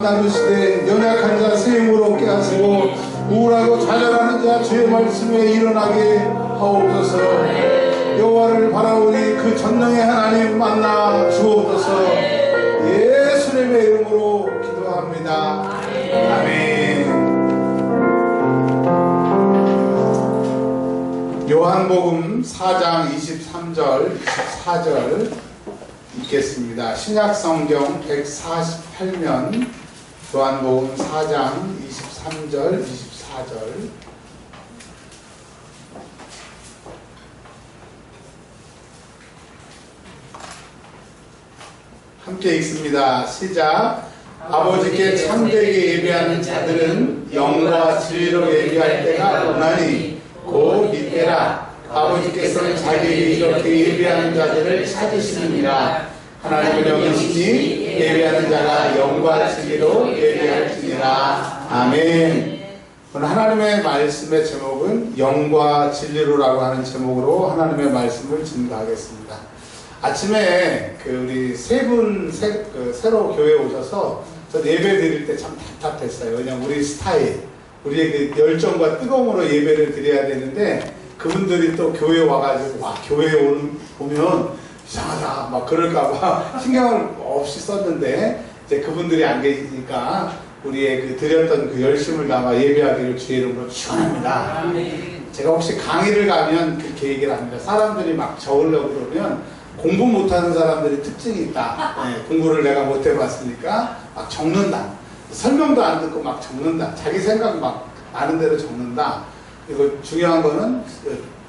나누시되 연약한 자 새 힘으로 얻게 하시고 우울하고 좌절하는 자 주의 말씀에 일어나게 하옵소서. 여호와를 바라오니 그 전능의 하나님 만나 주옵소서. 예수님의 이름으로 기도합니다. 아멘. 요한복음 4장 23절 24절 읽겠습니다. 신약성경 148면 요한복음 4장 23절 24절 함께 읽습니다. 시작. 아버지께 참되게 예배하는 자들은 영과 진리로 예배할 때가 오나니 곧 이때라. 아버지께서는 자기에게 이렇게 예배하는 자들을 찾으시느니라. 하나님은 영이시니 예배하는 자가 영과 진리로 예배할지니라. 아멘. 오늘 하나님의 말씀의 제목은 영과 진리로라고 하는 제목으로 하나님의 말씀을 증거하겠습니다. 아침에 우리 세 분 새로 교회에 오셔서 저 예배 드릴 때 참 답답했어요. 왜냐면 우리 스타일, 우리의 그 열정과 뜨거움으로 예배를 드려야 되는데 그분들이 또 교회에 와가지고 교회에 보면 이상하다 막 그럴까봐 신경을 없이 썼는데 이제 그분들이 안 계시니까 우리의 그 드렸던 그 열심을 담아 예배하기를 주의 이름으로 축원합니다. 제가 혹시 강의를 가면 그렇게 얘기를 합니다. 사람들이 막 적으려고 그러면 공부 못하는 사람들이 특징이 있다. 공부를 내가 못 해봤으니까 막 적는다. 설명도 안 듣고 막 적는다. 자기 생각 막 나는 대로 적는다. 그리고 중요한 거는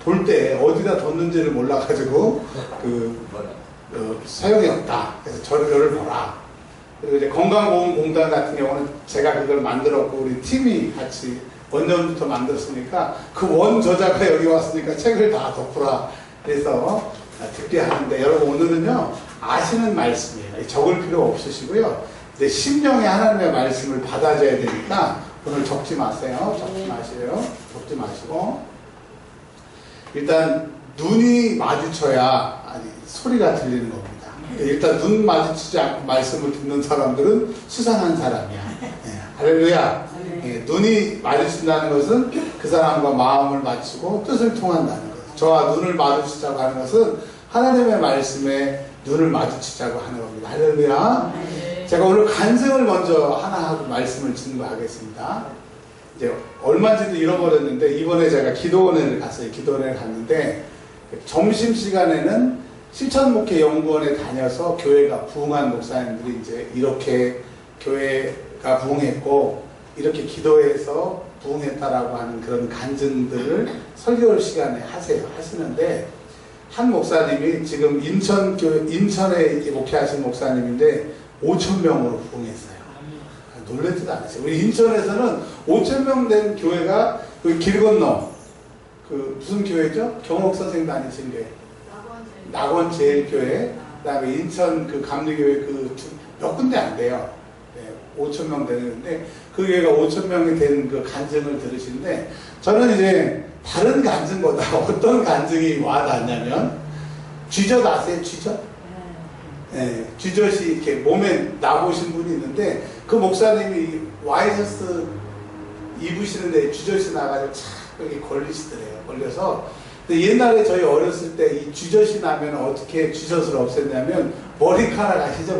볼 때 어디다 뒀는지를 몰라가지고 소용이 없다. 그래서 저를 보라. 그리고 이제 건강보험공단 같은 경우는 제가 그걸 만들었고 우리 팀이 같이 원전부터 만들었으니까 그 원 저자가 여기 왔으니까 책을 다 덮으라. 그래서 듣게 하는데 여러분 오늘은요 아시는 말씀이에요. 적을 필요 없으시고요. 이제 심령의 하나님의 말씀을 받아줘야 되니까 오늘 적지 마세요. 적지 마시고요. 적지 마시고 일단 눈이 마주쳐야 소리가 들리는 겁니다. 일단 눈 마주치지 않고 말씀을 듣는 사람들은 수상한 사람이야. 할렐루야. 눈이 마주친다는 것은 그 사람과 마음을 맞추고 뜻을 통한다는 것. 저와 눈을 마주치자고 하는 것은 하나님의 말씀에 눈을 마주치자고 하는 겁니다. 할렐루야. 제가 오늘 간증을 먼저 하나 하고 말씀을 증거하겠습니다. 이제 얼마인지도 잃어버렸는데 이번에 제가 기도원을 갔어요. 기도원에 갔는데 점심시간에는 실천목회연구원에 다녀서 교회가 부흥한 목사님들이 이제 이렇게 교회가 부흥했고 이렇게 기도해서 부흥했다라고 하는 그런 간증들을 설교 시간에 하시는데 한 목사님이 지금 인천에 목회하신 목사님인데 5,000명으로 부흥했어요. 놀라지도 않았어요. 우리 인천에서는 5,000명 된 교회가 그 길 건너 무슨 교회죠? 경옥 선생 다니신 교회. 낙원제일교회. 그다음에 인천 감리교회 몇 군데 안 돼요. 5,000명 되는데 그 교회가 5,000명이 된 그 간증을 들으시는데 저는 이제 다른 간증보다 어떤 간증이 와닿냐면 쥐젖 아세요? 쥐젖? 네, 쥐젖이 이렇게 몸에 나보신 분이 있는데 그 목사님이 와이셔츠 입으시는데 쥐젖이 나가지고 착 여기 걸리시더래요. 걸려서 근데 옛날에 저희 어렸을 때 이 쥐젖이 나면 어떻게 쥐젖을 없앴냐면 머리카락 아시죠?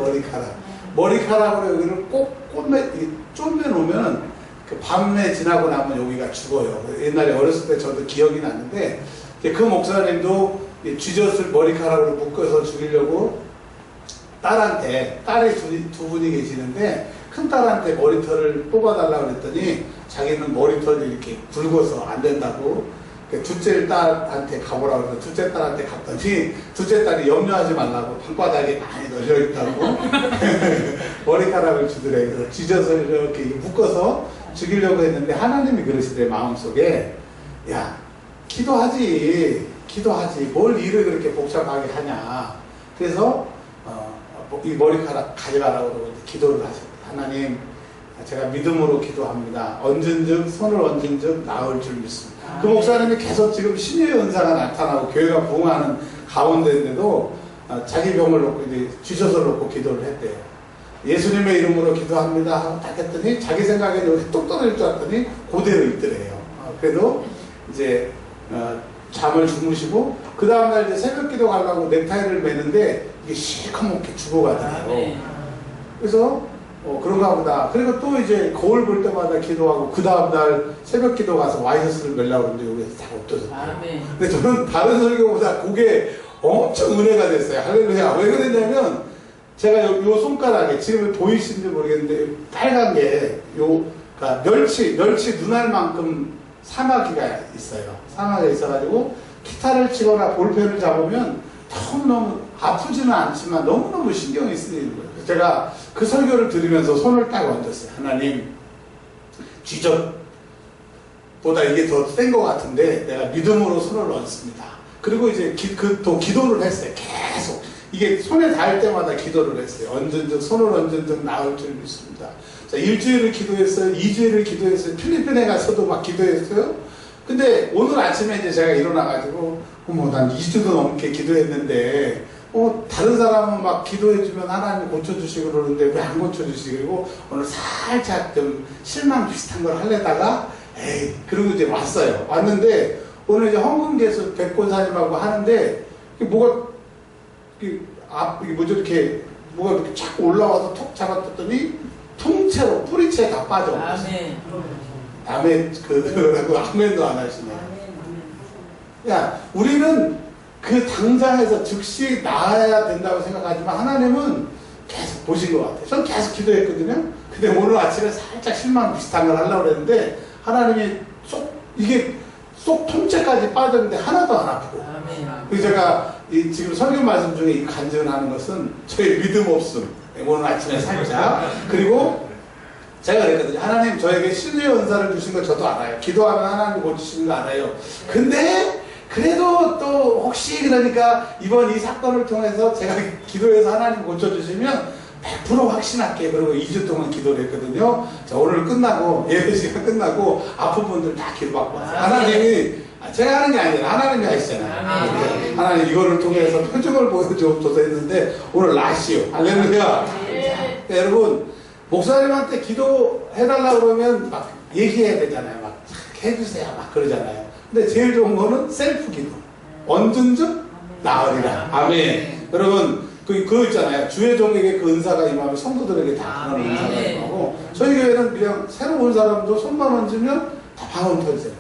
머리카락으로 여기를 꼭 쫌매 놓으면 그 밤에 지나고 나면 여기가 죽어요. 옛날에 어렸을 때 저도 기억이 나는데 그 목사님도 쥐젖을 머리카락으로 묶어서 죽이려고 딸이 두 분이 계시는데 큰 딸한테 머리털을 뽑아달라고 그랬더니 자기는 머리털이 이렇게 굵어서 안 된다고 둘째 딸한테 가보라고 해서 둘째 딸한테 갔더니 둘째 딸이 염려하지 말라고 방바닥에 많이 널려있다고 머리카락을 주더래. 그래서 쥐젖을 이렇게 묶어서 죽이려고 했는데 하나님이 그러시더래. 마음속에 야 기도하지 뭘 일을 그렇게 복잡하게 하냐. 그래서 이 머리카락 가져가라고 그러고 기도를 하셨대요. 하나님 제가 믿음으로 기도합니다. 손을 얹은 즉 나을 줄 믿습니다. 그 목사님이 계속 지금 신의 은사가 나타나고 교회가 부흥하는 가운데인데도 자기 병을 놓고 이제 쥐젖을 놓고 기도를 했대요. 예수님의 이름으로 기도합니다 하고 딱 했더니 자기 생각에 여기 뚝 떨어질 줄 알았더니 그대로 있더래요. 그래도 이제 잠을 주무시고 그 다음날 이제 새벽 기도 가려고 넥타이를 매는데 이게 시커멓게 죽어가더라고요. 그래서 그런가 보다. 그리고 또 이제 거울 볼 때마다 기도하고 그 다음날 새벽 기도 가서 와이셔츠를 매려고 했는데 여기서 다 없어졌어요. 근데 저는 다른 설교보다 그게 엄청 은혜가 됐어요. 할렐루야. 왜 그랬냐면 제가 요 손가락에 지금 보이시는지 모르겠는데 빨간 게 그러니까 멸치 눈알만큼 사마귀가 있어요. 사마귀가 있어가지고 기타를 치거나 볼펜을 잡으면 너무너무 아프지는 않지만 너무너무 신경이 쓰이는 거예요. 제가 그 설교를 들으면서 손을 딱 얹었어요. 하나님, 쥐젖보다 이게 더 센 것 같은데 내가 믿음으로 손을 얹습니다. 그리고 이제 또 기도를 했어요. 계속. 이게 손에 닿을 때마다 기도를 했어요. 손을 얹은 적 나을 줄 믿습니다. 자, 1주일을 기도했어요. 2주일을 기도했어요. 필리핀에 가서도 막 기도했어요. 근데 오늘 아침에 이제 제가 일어나가지고, 난 2주도 넘게 기도했는데, 다른 사람은 막 기도해주면 하나님 고쳐주시고 그러는데 왜 안 고쳐주시고, 그리고 오늘 살짝 좀 실망 비슷한 걸 하려다가, 그리고 이제 왔어요. 왔는데, 오늘 이제 헌금계수 백권사님하고 하는데, 이게 뭐죠? 이렇게, 뭐가 이렇게 착 올라와서 톡 잡았더니, 통째로 뿌리채 다 빠져. 아멘. 아멘도 안 하시네. 야, 우리는 그 당장에서 즉시 나아야 된다고 생각하지만 하나님은 계속 보신 것 같아요. 전 계속 기도했거든요. 근데 오늘 아침에 살짝 실망 비슷한 걸 하려고 그랬는데 하나님이 이게 쏙 통째까지 빠졌는데 하나도 안 아프고. 그래서 제가 지금 설교 말씀 중에 이 간증하는 것은 저의 믿음 없음. 오늘 아침에 살짝. 그리고 제가 그랬거든요. 하나님 저에게 신뢰의 은사를 주신 거 저도 알아요. 기도하면 하나님 고치시는 거 알아요. 근데 그래도 또 혹시 그러니까 이번 이 사건을 통해서 제가 기도해서 하나님 고쳐주시면 100% 확신할게요. 그리고 2주 동안 기도를 했거든요. 자, 오늘 끝나고 예배 시간 끝나고 아픈 분들 다 기도받고 왔어요. 하나님이 제가 하는 게 아니라 하나님이 하시잖아요. 하나님 이거를 통해서 표정을 보여줘서 했는데 오늘 나시오. 할렐루야. 여러분 목사님한테 기도해달라고 그러면 막 얘기해야 되잖아요. 막 해주세요. 막 그러잖아요. 근데 제일 좋은 거는 셀프 기도. 언제쯤 나으리라. 아멘. 여러분, 그거 있잖아요. 주의 종에게 그 은사가 임하면 성도들에게 다 그런 은사가 임하고, 저희 교회는 그냥 새로 온 사람도 손만 얹으면 다 방언 터지잖아요.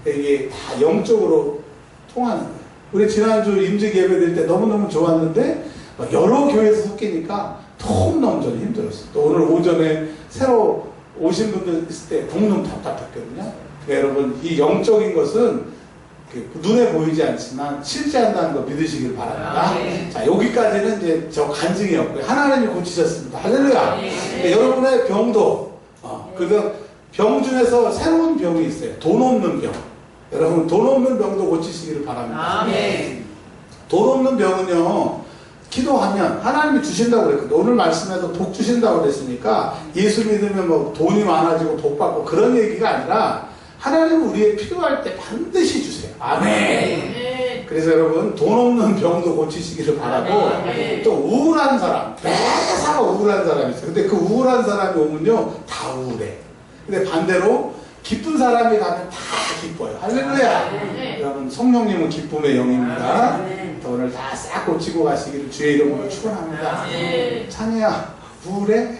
이게 다 영적으로 통하는 거예요. 우리 지난주 임직 예배 드릴 때 너무너무 좋았는데, 여러 교회에서 섞이니까 너무너무 저는 힘들었어요. 또 오늘 오전에 새로 오신 분들 있을 때 너무너무 답답했거든요. 그러니까 여러분, 이 영적인 것은 눈에 보이지 않지만 실제한다는 거 믿으시길 바랍니다. 자, 여기까지는 이제 저 간증이었고요. 하나님이 고치셨습니다. 할렐루야. 그러니까 여러분의 병도, 그래서 병 중에서 새로운 병이 있어요. 돈 없는 병. 여러분, 돈 없는 병도 고치시기를 바랍니다. 돈 없는 병은요, 기도하면 하나님이 주신다고 그랬거든요. 오늘 말씀에도 복 주신다고 그랬으니까 예수 믿으면 뭐 돈이 많아지고 복 받고 그런 얘기가 아니라 하나님은 우리의 필요할 때 반드시 주세요. 아멘. 그래서 여러분 돈 없는 병도 고치시기를 바라고 또 우울한 사람, 매사 우울한 사람이 있어요. 근데 그 우울한 사람이 오면요 다 우울해. 근데 반대로 기쁜 사람이 가면 다 기뻐요. 할렐루야. 여러분 성령님은 기쁨의 영입니다. 오늘 다 싹 고치고 가시기를 주의 이름으로 축원합니다. 찬이야 우울해?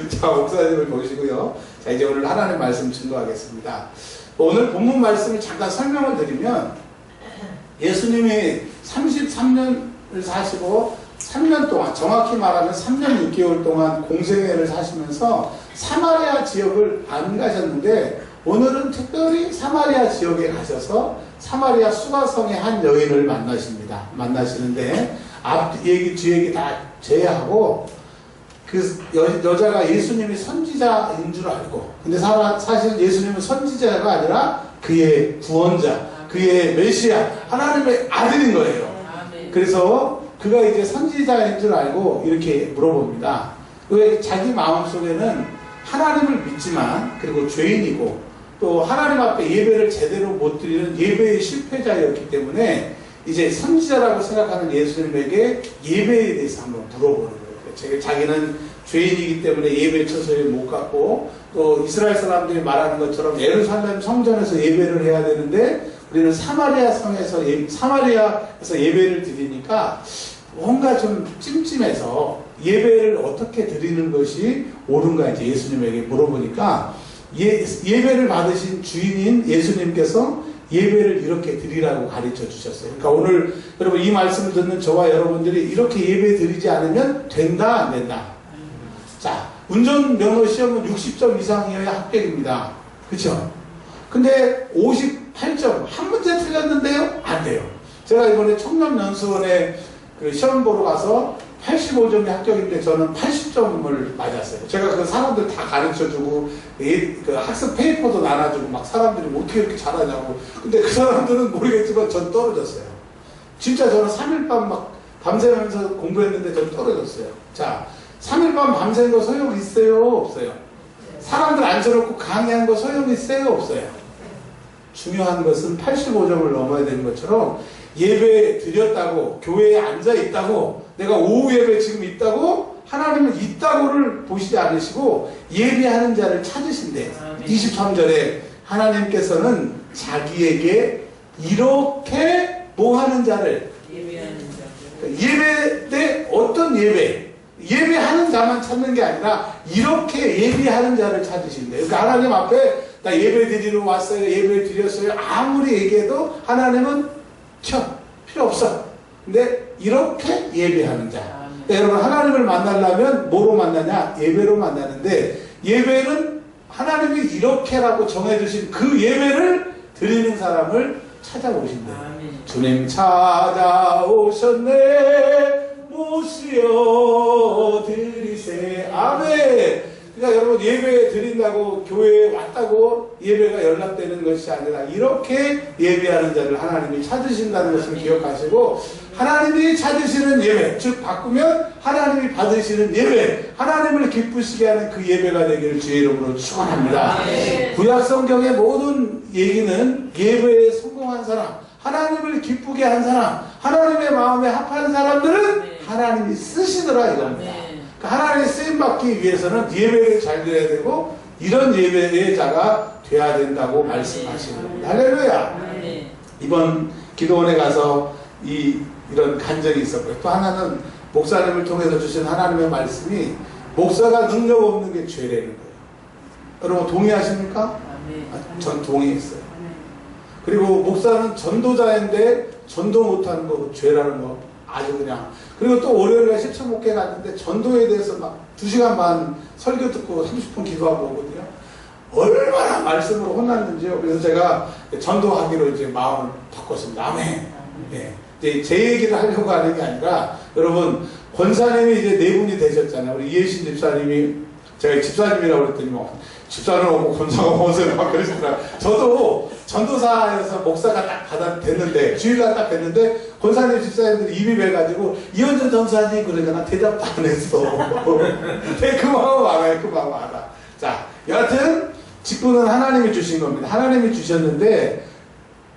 자 목사님을 보시고요. 자 이제 오늘 하나님의 말씀 증거하겠습니다. 오늘 본문 말씀을 잠깐 설명을 드리면 예수님이 33년을 사시고 3년 동안 정확히 말하면 3년 6개월 동안 공생애를 사시면서 사마리아 지역을 안 가셨는데 오늘은 특별히 사마리아 지역에 가셔서 사마리아 수가성의 한 여인을 만나시는데 앞 얘기 뒤 얘기 다 제외하고 그 여자가 예수님이 선지자인 줄 알고 근데 사실 예수님은 선지자가 아니라 그의 구원자 그의 메시아 하나님의 아들인 거예요. 그래서 그가 이제 선지자인 줄 알고 이렇게 물어봅니다. 왜 자기 마음속에는 하나님을 믿지만 그리고 죄인이고 또 하나님 앞에 예배를 제대로 못 드리는 예배의 실패자였기 때문에 이제 선지자라고 생각하는 예수님에게 예배에 대해서 한번 물어보는 거예요. 자기는 죄인이기 때문에 예배 처소에 못 갔고, 또 이스라엘 사람들이 말하는 것처럼 예루살렘 성전에서 예배를 해야 되는데 우리는 사마리아에서 예배를 드리니까 뭔가 좀 찜찜해서 예배를 어떻게 드리는 것이 옳은가 이제 예수님에게 물어보니까 예배를 받으신 주인인 예수님께서 예배를 이렇게 드리라고 가르쳐 주셨어요. 그러니까 오늘 여러분 이 말씀을 듣는 저와 여러분들이 이렇게 예배 드리지 않으면 된다 안 된다? 자, 운전면허 시험은 60점 이상이어야 합격입니다. 그렇죠? 근데 58점 한 문제 틀렸는데요? 안 돼요. 제가 이번에 청년연수원에 그 시험 보러 가서 85점이 합격인데 저는 80점을 맞았어요. 제가 그 사람들 다 가르쳐주고 그 학습 페이퍼도 나눠주고 막 사람들이 어떻게 이렇게 잘하냐고. 근데 그 사람들은 모르겠지만 전 떨어졌어요. 진짜 저는 3일 밤 막 밤새면서 공부했는데 전 떨어졌어요. 자, 3일 밤 밤샌 거 소용 있어요? 없어요? 사람들 앉혀놓고 강의한 거 소용 있어요? 없어요? 중요한 것은 85점을 넘어야 되는 것처럼 예배 드렸다고, 교회에 앉아있다고, 내가 오후 예배 지금 있다고, 하나님은 있다고를 보시지 않으시고 예배하는 자를 찾으신대. 23절에 하나님께서는 자기에게 이렇게 뭐 하는 자를, 예배 때 어떤 예배하는 자만 찾는 게 아니라 이렇게 예배하는 자를 찾으신대. 그러니까 하나님 앞에 나 예배 드리러 왔어요, 예배 드렸어요 아무리 얘기해도 하나님은 필요 없어. 근데 이렇게 예배하는 자. 그러니까 여러분 하나님을 만나려면 뭐로 만나냐? 예배로 만나는데 예배는 하나님이 이렇게라고 정해주신 그 예배를 드리는 사람을 찾아오신대요. 주님 찾아오셨네 모시어 드리세. 아멘. 그러니까 여러분 예배 드린다고 교회에 왔다고 예배가 연락되는 것이 아니라 이렇게 예배하는 자를 하나님이 찾으신다는 것을 기억하시고 하나님이 찾으시는 예배, 즉 바꾸면 하나님이 받으시는 예배, 하나님을 기쁘시게 하는 그 예배가 되기를 주의 이름으로 축원합니다. 구약 성경의 모든 얘기는 예배에 성공한 사람, 하나님을 기쁘게 한 사람, 하나님의 마음에 합한 사람들은 하나님이 쓰시더라 이겁니다. 하나님의 쓰임받기 위해서는 예배를 잘 드려야 되고 이런 예배의 자가 돼야 된다고 말씀하시는 겁니다. 할렐루야. 이번 기도원에 가서 이런 간증이 있었고요. 또 하나는 목사님을 통해서 주신 하나님의 말씀이 목사가 능력 없는 게 죄라는 거예요. 여러분 동의하십니까? 전 동의했어요. 그리고 목사는 전도자인데 전도 못하는 거 죄라는 거 아주 그냥. 그리고 또 월요일에 시청 목회 갔는데 전도에 대해서 막 2시간 반 설교 듣고 30분 기도하고 오거든요. 얼마나 말씀으로 혼났는지요. 그래서 제가 전도하기로 이제 마음을 바꿨습니다. 아멘. 네. 이제 제 얘기를 하려고 하는 게 아니라 여러분 권사님이 이제 4분이 되셨잖아요. 우리 이혜신 집사님이 제가 집사님이라고 그랬더니 뭐 집사는 오고 권사가 오세요 막 그러시더라고요. 저도 전도사에서 목사가 딱 됐는데 주일날 딱 됐는데 권사님 집사님들이 입이 배가지고 이현준 전사님 그러니까 나 대답도 안 했어. 그 마음 알아요. 그 마음 알아. 자, 여하튼 직분은 하나님이 주신 겁니다. 하나님이 주셨는데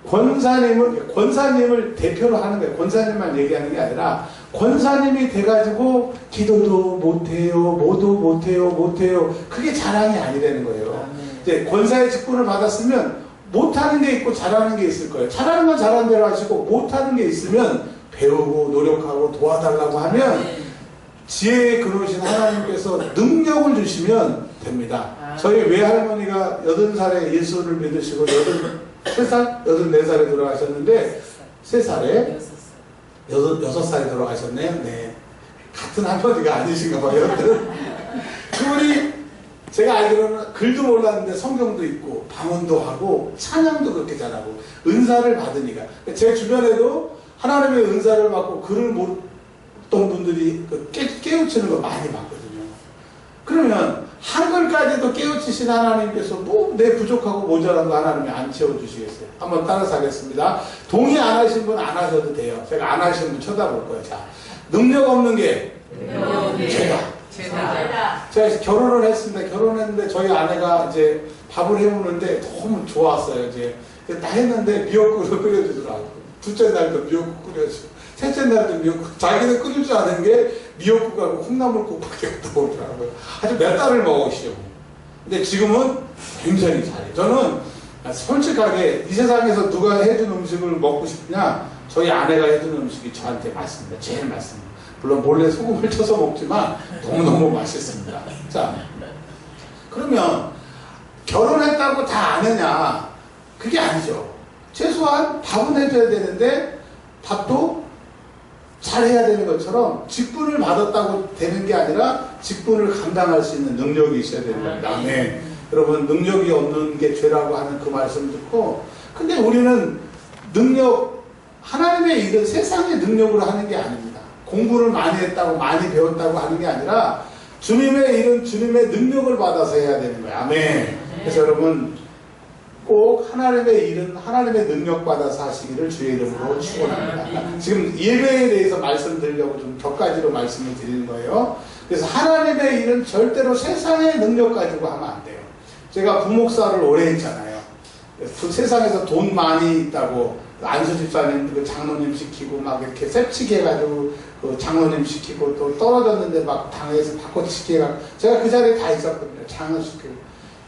권사님을 대표로 하는 거예요. 권사님만 얘기하는 게 아니라 권사님이 돼가지고 기도도 못해요, 뭐도 못해요. 그게 자랑이 아니라는 거예요. 이제 권사의 직분을 받았으면 못하는 게 있고 잘하는 게 있을 거예요. 잘하는 건 잘하는 대로 하시고 못하는 게 있으면 배우고 노력하고 도와달라고 하면 지혜에 그러신 하나님께서 능력을 주시면 됩니다. 저희 외할머니가 80살에 예수를 믿으시고 83살? 84살에 돌아가셨는데 3살에 6살에 돌아가셨네요. 네. 같은 할머니가 아니신가 봐요. 그분이 제가 알기로는 글도 몰랐는데 성경도 읽고 방언도 하고 찬양도 그렇게 잘하고 은사를 받으니까 제 주변에도 하나님의 은사를 받고 글을 못 어떤 분들이 깨우치는 거 많이 봤거든요. 그러면 한글까지도 깨우치신 하나님께서 뭐 내 부족하고 모자란 거 하나님이 안 채워주시겠어요? 한번 따라서 하겠습니다. 동의 안 하신 분 안 하셔도 돼요. 제가 안 하신 분 쳐다볼 거예요. 자, 능력 없는 게 죄다. 제가 결혼을 했습니다. 결혼했는데 저희 아내가 이제 밥을 해오는데 너무 좋았어요. 이제 다 했는데 미역국을 끓여주더라고요. 둘째 날도 미역국 끓여주고 셋째 날은 미역국. 자기는 끓일 줄 아는 게 미역국하고 콩나물국밖에 없다고 그러더라고요. 아주 몇 달을 먹으시려고. 근데 지금은 굉장히 잘해요. 저는 솔직하게 이 세상에서 누가 해준 음식을 먹고 싶으냐, 저희 아내가 해준 음식이 저한테 맞습니다. 제일 맞습니다. 물론 몰래 소금을 쳐서 먹지만 너무너무 맛있습니다. 자, 그러면 결혼했다고 다 아느냐? 그게 아니죠. 최소한 밥은 해줘야 되는데 밥도 잘해야 되는 것처럼 직분을 받았다고 되는 게 아니라 직분을 감당할 수 있는 능력이 있어야 되는 겁니다. 네. 여러분, 능력이 없는 게 죄라고 하는 그 말씀 듣고, 근데 우리는 능력, 하나님의 일은 세상의 능력으로 하는 게 아닙니다. 공부를 많이 했다고 많이 배웠다고 하는 게 아니라 주님의 일은 주님의 능력을 받아서 해야 되는 거예요. 아멘. 그래서 여러분, 꼭 하나님의 일은 하나님의 능력 받아서 하시기를 주의 이름으로 축원합니다. 지금 예배에 대해서 말씀드리려고 좀 몇 가지로 말씀을 드리는 거예요. 그래서 하나님의 일은 절대로 세상의 능력 가지고 하면 안 돼요. 제가 부목사를 오래 했잖아요. 그 세상에서 돈 많이 있다고 안수 집사님 그 장로님 시키고 막 이렇게 셉치기 해가지고 그 장로님 시키고 또 떨어졌는데 막 당에서 바꿔치기 해가지고 제가 그 자리에 다 있었거든요. 장로 시키고.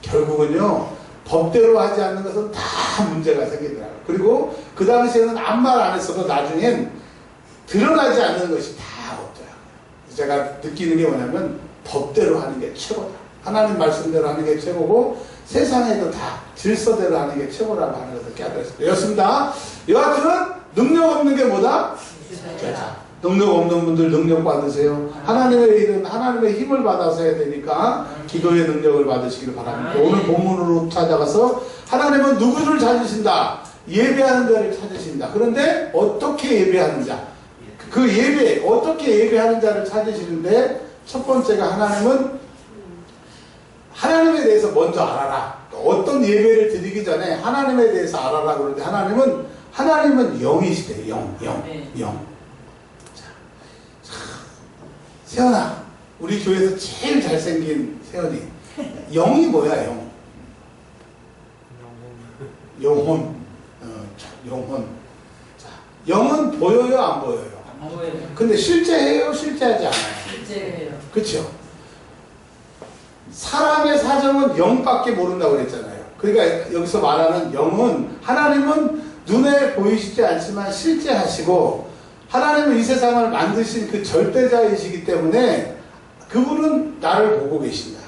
결국은요, 법대로 하지 않는 것은 다 문제가 생기더라고요. 그리고 그 당시에는 아무 말 안 했어도 나중엔 드러나지 않는 것이 다 없더라고요. 제가 느끼는 게 뭐냐면 법대로 하는 게 최고다. 하나님 말씀대로 하는 게 최고고 세상에도 다 질서대로 하는 게 최고라고 하는 것을 깨달았습니다. 였습니다. 여하튼 능력 없는 게 뭐다? 죄다. 능력 없는 분들 능력 받으세요. 하나님의 일은 하나님의 힘을 받아서 해야 되니까 기도의 능력을 받으시기를 바랍니다. 오늘 본문으로 찾아가서 하나님은 누구를 찾으신다? 예배하는 자를 찾으신다. 그런데 어떻게 예배하는 자? 그 예배, 어떻게 예배하는 자를 찾으시는데 첫 번째가 하나님은 하나님에 대해서 먼저 알아라. 어떤 예배를 드리기 전에 하나님에 대해서 알아라 그러는데 하나님은 영이시대요. 영. 세연아, 우리 교회에서 제일 잘생긴 세연이. 영이 뭐야, 영? 영혼. 영혼. 자, 영은 보여요, 안 보여요? 안 보여요. 근데 실제해요, 실제하지 않아요? 실제해요. 그렇죠? 사람의 사정은 영밖에 모른다고 그랬잖아요. 그러니까 여기서 말하는 영은 하나님은 눈에 보이시지 않지만 실제하시고 하나님은 이 세상을 만드신 그 절대자이시기 때문에 그분은 나를 보고 계신다.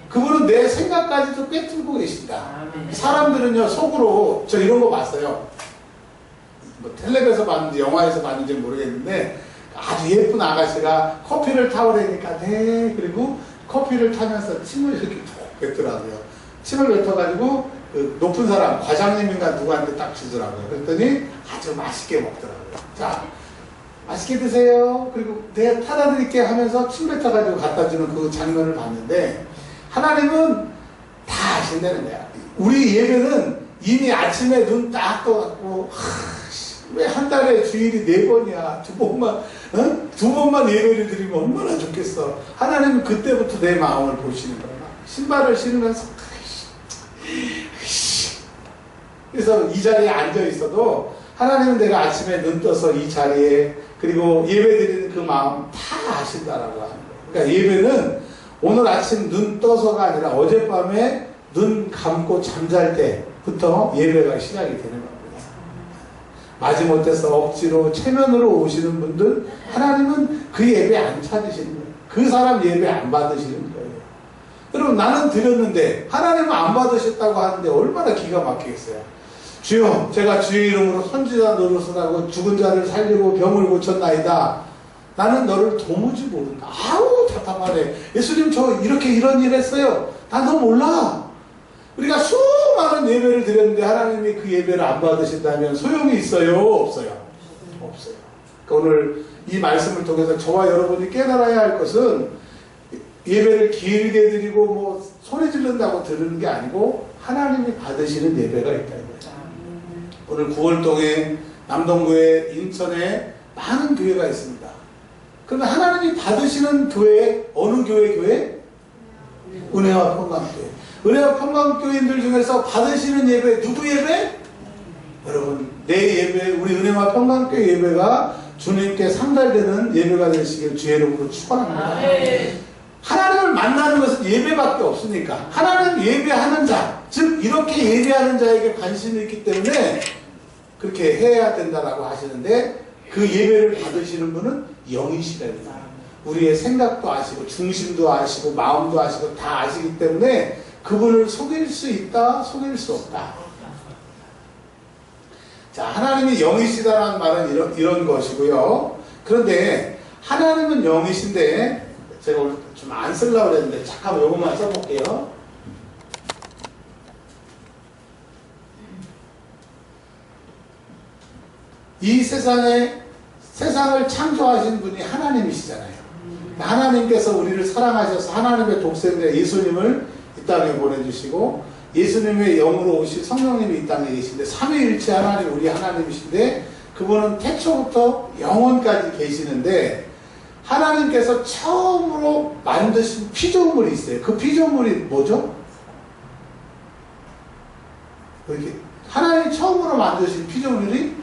그분은 내 생각까지도 꿰뚫고 계신다. 사람들은요, 속으로, 저 이런 거 봤어요. 뭐 텔레비에서 봤는지 영화에서 봤는지 모르겠는데 아주 예쁜 아가씨가 커피를 타오려니까 네, 그리고 커피를 타면서 침을 이렇게 뱉더라고요. 침을 뱉어가지고 그 높은 사람, 과장님인가 누구한테 딱 주더라고요. 그랬더니 아주 맛있게 먹더라고요. 자, 맛있게 드세요. 그리고 내가 타다 드릴게 하면서 침 뱉어가지고 갖다 주는 그 장면을 봤는데 하나님은 다 아신다는 거야. 우리 예배는 이미 아침에 눈 딱 떠갖고 왜 한 달에 주일이 4번이야. 2번만, 두 번만 예배를 드리면 얼마나 좋겠어. 하나님은 그때부터 내 마음을 보시는 거야. 신발을 신으면서 그래서 이 자리에 앉아 있어도 하나님은 내가 아침에 눈 떠서 이 자리에 그리고 예배 드리는 그 마음 다 아신다라고 하는 거예요. 그러니까 예배는 오늘 아침 눈 떠서가 아니라 어젯밤에 눈 감고 잠잘 때부터 예배가 시작이 되는 겁니다. 마지못해서 억지로 체면으로 오시는 분들 하나님은 그 예배 안 찾으시는 거예요. 그 사람 예배 안 받으시는 거예요. 여러분, 나는 드렸는데 하나님은 안 받으셨다고 하는데 얼마나 기가 막히겠어요. 주여, 제가 주의 이름으로 선지자 노릇을 하고 죽은 자를 살리고 병을 고쳤나이다. 나는 너를 도무지 모른다. 아우 답답하네. 예수님 저 이렇게 이런 일 했어요. 나 너 몰라. 우리가 수많은 예배를 드렸는데 하나님이 그 예배를 안 받으신다면 소용이 있어요? 없어요? 없어요. 그러니까 오늘 이 말씀을 통해서 저와 여러분이 깨달아야 할 것은 예배를 길게 드리고 뭐 소리 지른다고 드리는 게 아니고 하나님이 받으시는 예배가 있다는 거죠. 오늘 9월동에 남동구에 인천에 많은 교회가 있습니다. 그런데 하나님이 받으시는 교회 어느 교회? 은혜와 평강교회. 은혜와 평강교인들 중에서 받으시는 예배 누구 예배? 여러분 내 예배 우리 은혜와 평강교회 예배가 주님께 상달되는 예배가 되시길 주의 이름으로 축원합니다. 하나님을 만나는 것은 예배밖에 없으니까 하나님 예배하는 자, 즉 이렇게 예배하는 자에게 관심이 있기 때문에 그렇게 해야 된다라고 하시는데 그 예배를 받으시는 분은 영이시랍니다. 우리의 생각도 아시고 중심도 아시고 마음도 아시고 다 아시기 때문에 그분을 속일 수 있다, 속일 수 없다. 자, 하나님이 영이시다라는 말은 이런 것이고요. 그런데 하나님은 영이신데 제가 오늘 좀 안 쓰려고 그랬는데 잠깐 요것만 써볼게요. 이 세상을 창조하신 분이 하나님이시잖아요. 하나님께서 우리를 사랑하셔서 하나님의 독생자 예수님을 이 땅에 보내주시고 예수님의 영으로 오신 성령님이 이 땅에 계신데 삼위일체 하나님, 우리 하나님이신데 그분은 태초부터 영원까지 계시는데 하나님께서 처음으로 만드신 피조물이 있어요. 그 피조물이 뭐죠? 이렇게 하나님이 처음으로 만드신 피조물이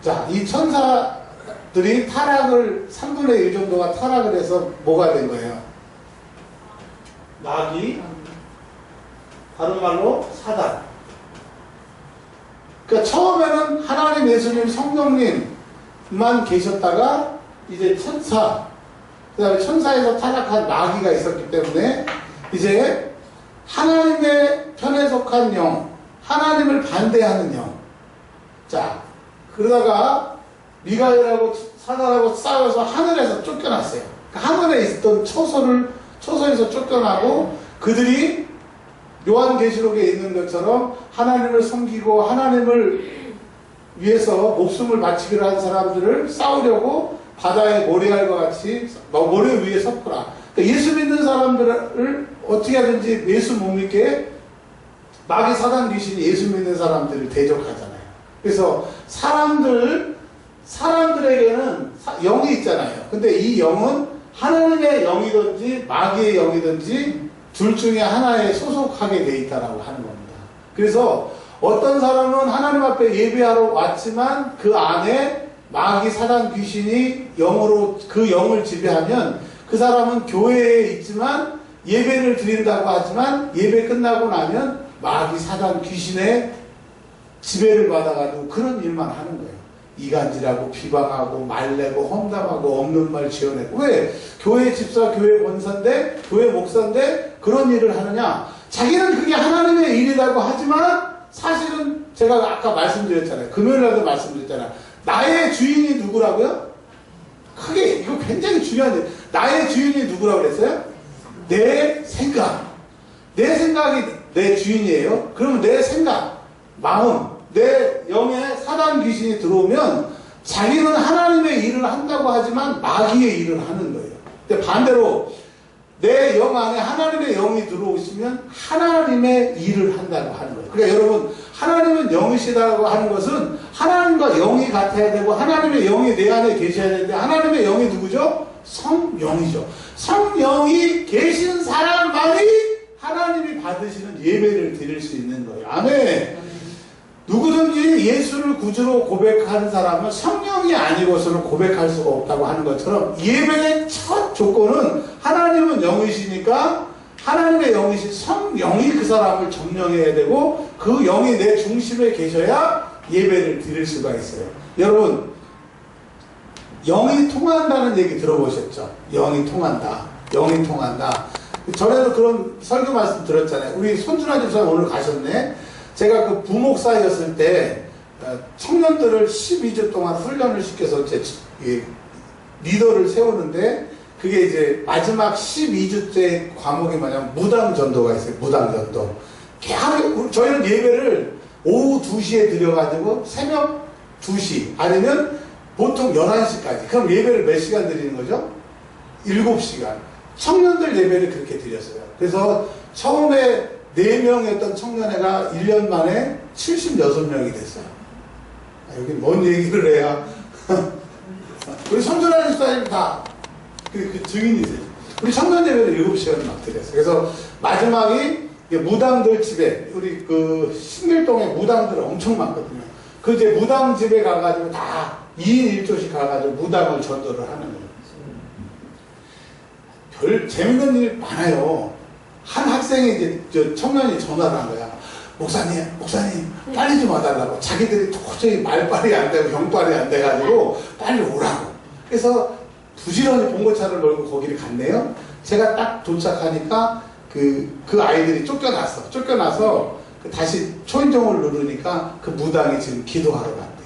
자, 이 천사들이 타락을 3분의 1 정도가 타락을 해서 뭐가 된 거예요? 마귀, 다른 말로 사단. 그러니까 처음에는 하나님, 예수님, 성령님만 계셨다가 이제 천사, 그 다음에 천사에서 타락한 마귀가 있었기 때문에 이제 하나님의 편에 속한 영, 하나님을 반대하는 영. 자, 그러다가 미가엘하고 사단하고 싸워서 하늘에서 쫓겨났어요. 하늘에 있던 초소에서 쫓겨나고 그들이 요한계시록에 있는 것처럼 하나님을 섬기고 하나님을 위해서 목숨을 바치기로 한 사람들을 싸우려고 바다의 모래알과 같이 모래 위에 섰구나. 그러니까 예수 믿는 사람들을 어떻게 하든지 예수 못 믿게 마귀 사단 귀신이 예수 믿는 사람들을 대적하잖아요. 그래서 사람들에게는 영이 있잖아요. 근데 이 영은 하나님의 영이든지 마귀의 영이든지 둘 중에 하나에 소속하게 돼 있다라고 하는 겁니다. 그래서 어떤 사람은 하나님 앞에 예배하러 왔지만 그 안에 마귀 사단 귀신이 영으로 그 영을 지배하면 그 사람은 교회에 있지만 예배를 드린다고 하지만 예배 끝나고 나면 마귀 사단 귀신의 지배를 받아가지고 그런 일만 하는 거예요. 이간질하고 비방하고 말내고 험담하고 없는 말 지어내고. 왜? 교회 집사, 교회 권사인데 교회 목사인데 그런 일을 하느냐? 자기는 그게 하나님의 일이라고 하지만 사실은 제가 아까 말씀드렸잖아요. 금요일날도 말씀드렸잖아요. 나의 주인이 누구라고요? 크게 이거 굉장히 중요한 일. 나의 주인이 누구라고 그랬어요? 내 생각. 내 생각이 내 주인이에요. 그러면 내 생각, 마음, 내 영에 사단 귀신이 들어오면 자기는 하나님의 일을 한다고 하지만 마귀의 일을 하는 거예요. 근데 반대로 내 영 안에 하나님의 영이 들어오시면 하나님의 일을 한다고 하는 거예요. 그러니까 여러분, 하나님은 영이시다고 하는 것은 하나님과 영이 같아야 되고 하나님의 영이 내 안에 계셔야 되는데 하나님의 영이 누구죠? 성령이죠. 성령이 계신 사람만이 하나님이 받으시는 예배를 드릴 수 있는 거예요. 아멘. 누구든지 예수를 구주로 고백하는 사람은 성령이 아니고서는 고백할 수가 없다고 하는 것처럼 예배의 첫 조건은 하나님은 영이시니까 하나님의 영이신 성령이 그 사람을 점령해야 되고 그 영이 내 중심에 계셔야 예배를 드릴 수가 있어요. 여러분, 영이 통한다는 얘기 들어보셨죠? 영이 통한다. 영이 통한다. 전에도 그런 설교 말씀 들었잖아요. 우리 손준환 집사님 오늘 가셨네. 제가 그 부목사였을 때 청년들을 12주 동안 훈련을 시켜서 제 리더를 세우는데 그게 이제 마지막 12주째 과목이 뭐냐면 무당전도가 있어요. 무당전도. 저희는 예배를 오후 2시에 드려가지고 새벽 2시 아니면 보통 11시까지. 그럼 예배를 몇 시간 드리는 거죠? 7시간. 청년들 예배를 그렇게 드렸어요. 그래서 처음에 4명이었던 청년회가 1년 만에 76명이 됐어요. 여기 뭔 얘기를 해야. 우리 손준환 집사님 다 그 증인이세요. 우리 청년 예배를 7시간 막 드렸어요. 그래서 마지막이 이게 무당들 집에, 우리 그 신길동에 무당들 엄청 많거든요. 그 이제 무당 집에 가가지고 다 2인 1조씩 가가지고 무당을 전도를 하는 거예요. 별 재밌는 일 많아요. 한 학생이 이제 저 청년이 전화를 한 거야. 목사님 빨리 좀 와달라고. 자기들이 도저히 말빨이 안 되고 병빨이 안 돼가지고 빨리 오라고. 그래서 부지런히 봉고차를 몰고 거기를 갔네요. 제가 딱 도착하니까 그 아이들이 쫓겨나서 다시 초인종을 누르니까 그 무당이 지금 기도하러 갔대.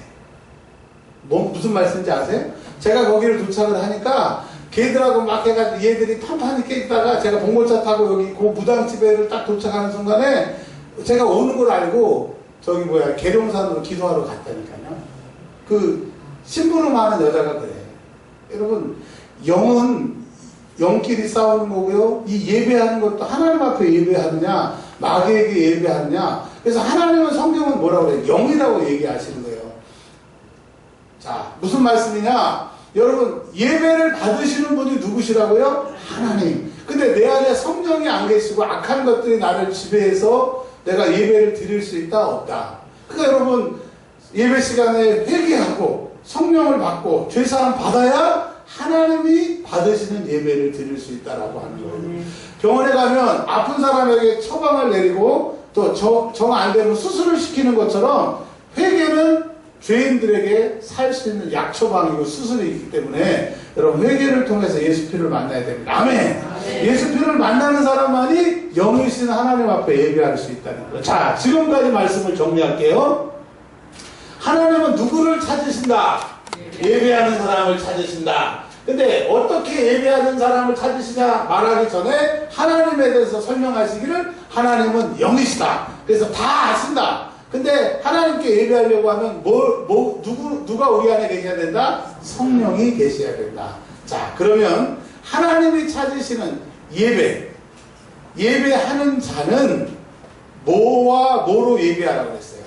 무슨 말씀인지 아세요? 제가 거기를 도착을 하니까 걔들하고 막 해가지고 얘들이 판판이 깨있다가 제가 봉고차 타고 여기 그 무당집에를 딱 도착하는 순간에 제가 오는 걸 알고 저기 계룡산으로 기도하러 갔다니까요. 그 심부름 하는 여자가 그래. 여러분, 영은 영끼리 싸우는 거고요. 이 예배하는 것도 하나님 앞에 예배하느냐 마귀에게 예배하느냐. 그래서 하나님은 성경은 뭐라고 그래요? 영이라고 얘기하시는 거예요. 자, 무슨 말씀이냐? 여러분, 예배를 받으시는 분이 누구시라고요? 하나님. 근데 내 안에 성령이 안 계시고 악한 것들이 나를 지배해서 내가 예배를 드릴 수 있다? 없다. 그러니까 여러분, 예배 시간에 회개하고 성령을 받고 죄사함 받아야 하나님이 받으시는 예배를 드릴 수 있다라고 하는 거예요. 병원에 가면 아픈 사람에게 처방을 내리고 또 정 안 되면 수술을 시키는 것처럼 회개는 죄인들에게 살 수 있는 약 처방이고 수술이 있기 때문에 여러분 회개를 통해서 예수 피를 만나야 됩니다. 아멘. 예수 피를 만나는 사람만이 영이신 하나님 앞에 예배할 수 있다는 거예요. 자, 지금까지 말씀을 정리할게요. 하나님은 누구를 찾으신다? 예배하는 사람을 찾으신다. 근데 어떻게 예배하는 사람을 찾으시냐 말하기 전에 하나님에 대해서 설명하시기를 하나님은 영이시다. 그래서 다 아신다. 근데 하나님께 예배하려고 하면 누가 우리 안에 계셔야 된다? 성령이 계셔야 된다. 자, 그러면 하나님이 찾으시는 예배하는 자는 뭐와 뭐로 예배하라고 했어요?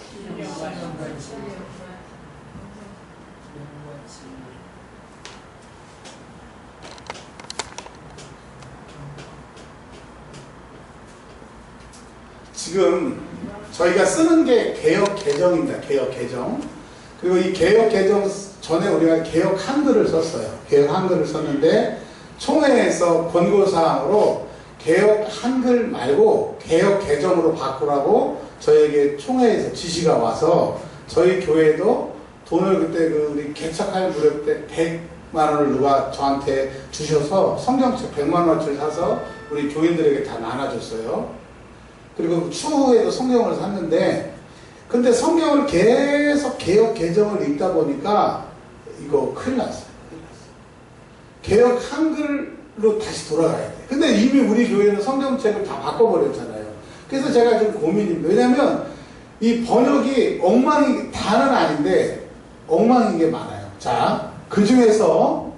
지금 저희가 쓰는 게 개역 개정입니다. 개역 개정. 그리고 이 개역 개정 전에 우리가 개역 한글을 썼어요. 개역 한글을 썼는데 총회에서 권고사항으로 개역 한글 말고 개역 개정으로 바꾸라고 저에게 총회에서 지시가 와서 저희 교회도 돈을 그때 우리 개척할 무렵 때 100만 원을 누가 저한테 주셔서 성경책 100만 원어치를 사서 우리 교인들에게 다 나눠줬어요. 그리고 추후에도 성경을 샀는데, 근데 성경을 계속 개역 개정을 읽다 보니까 이거 큰일 났어요. 개역 한글로 다시 돌아가야 돼. 근데 이미 우리 교회는 성경책을 다 바꿔버렸잖아요. 그래서 제가 좀 고민입니다. 왜냐면 이 번역이 엉망이 다는 아닌데 엉망인 게 많아요. 자, 그 중에서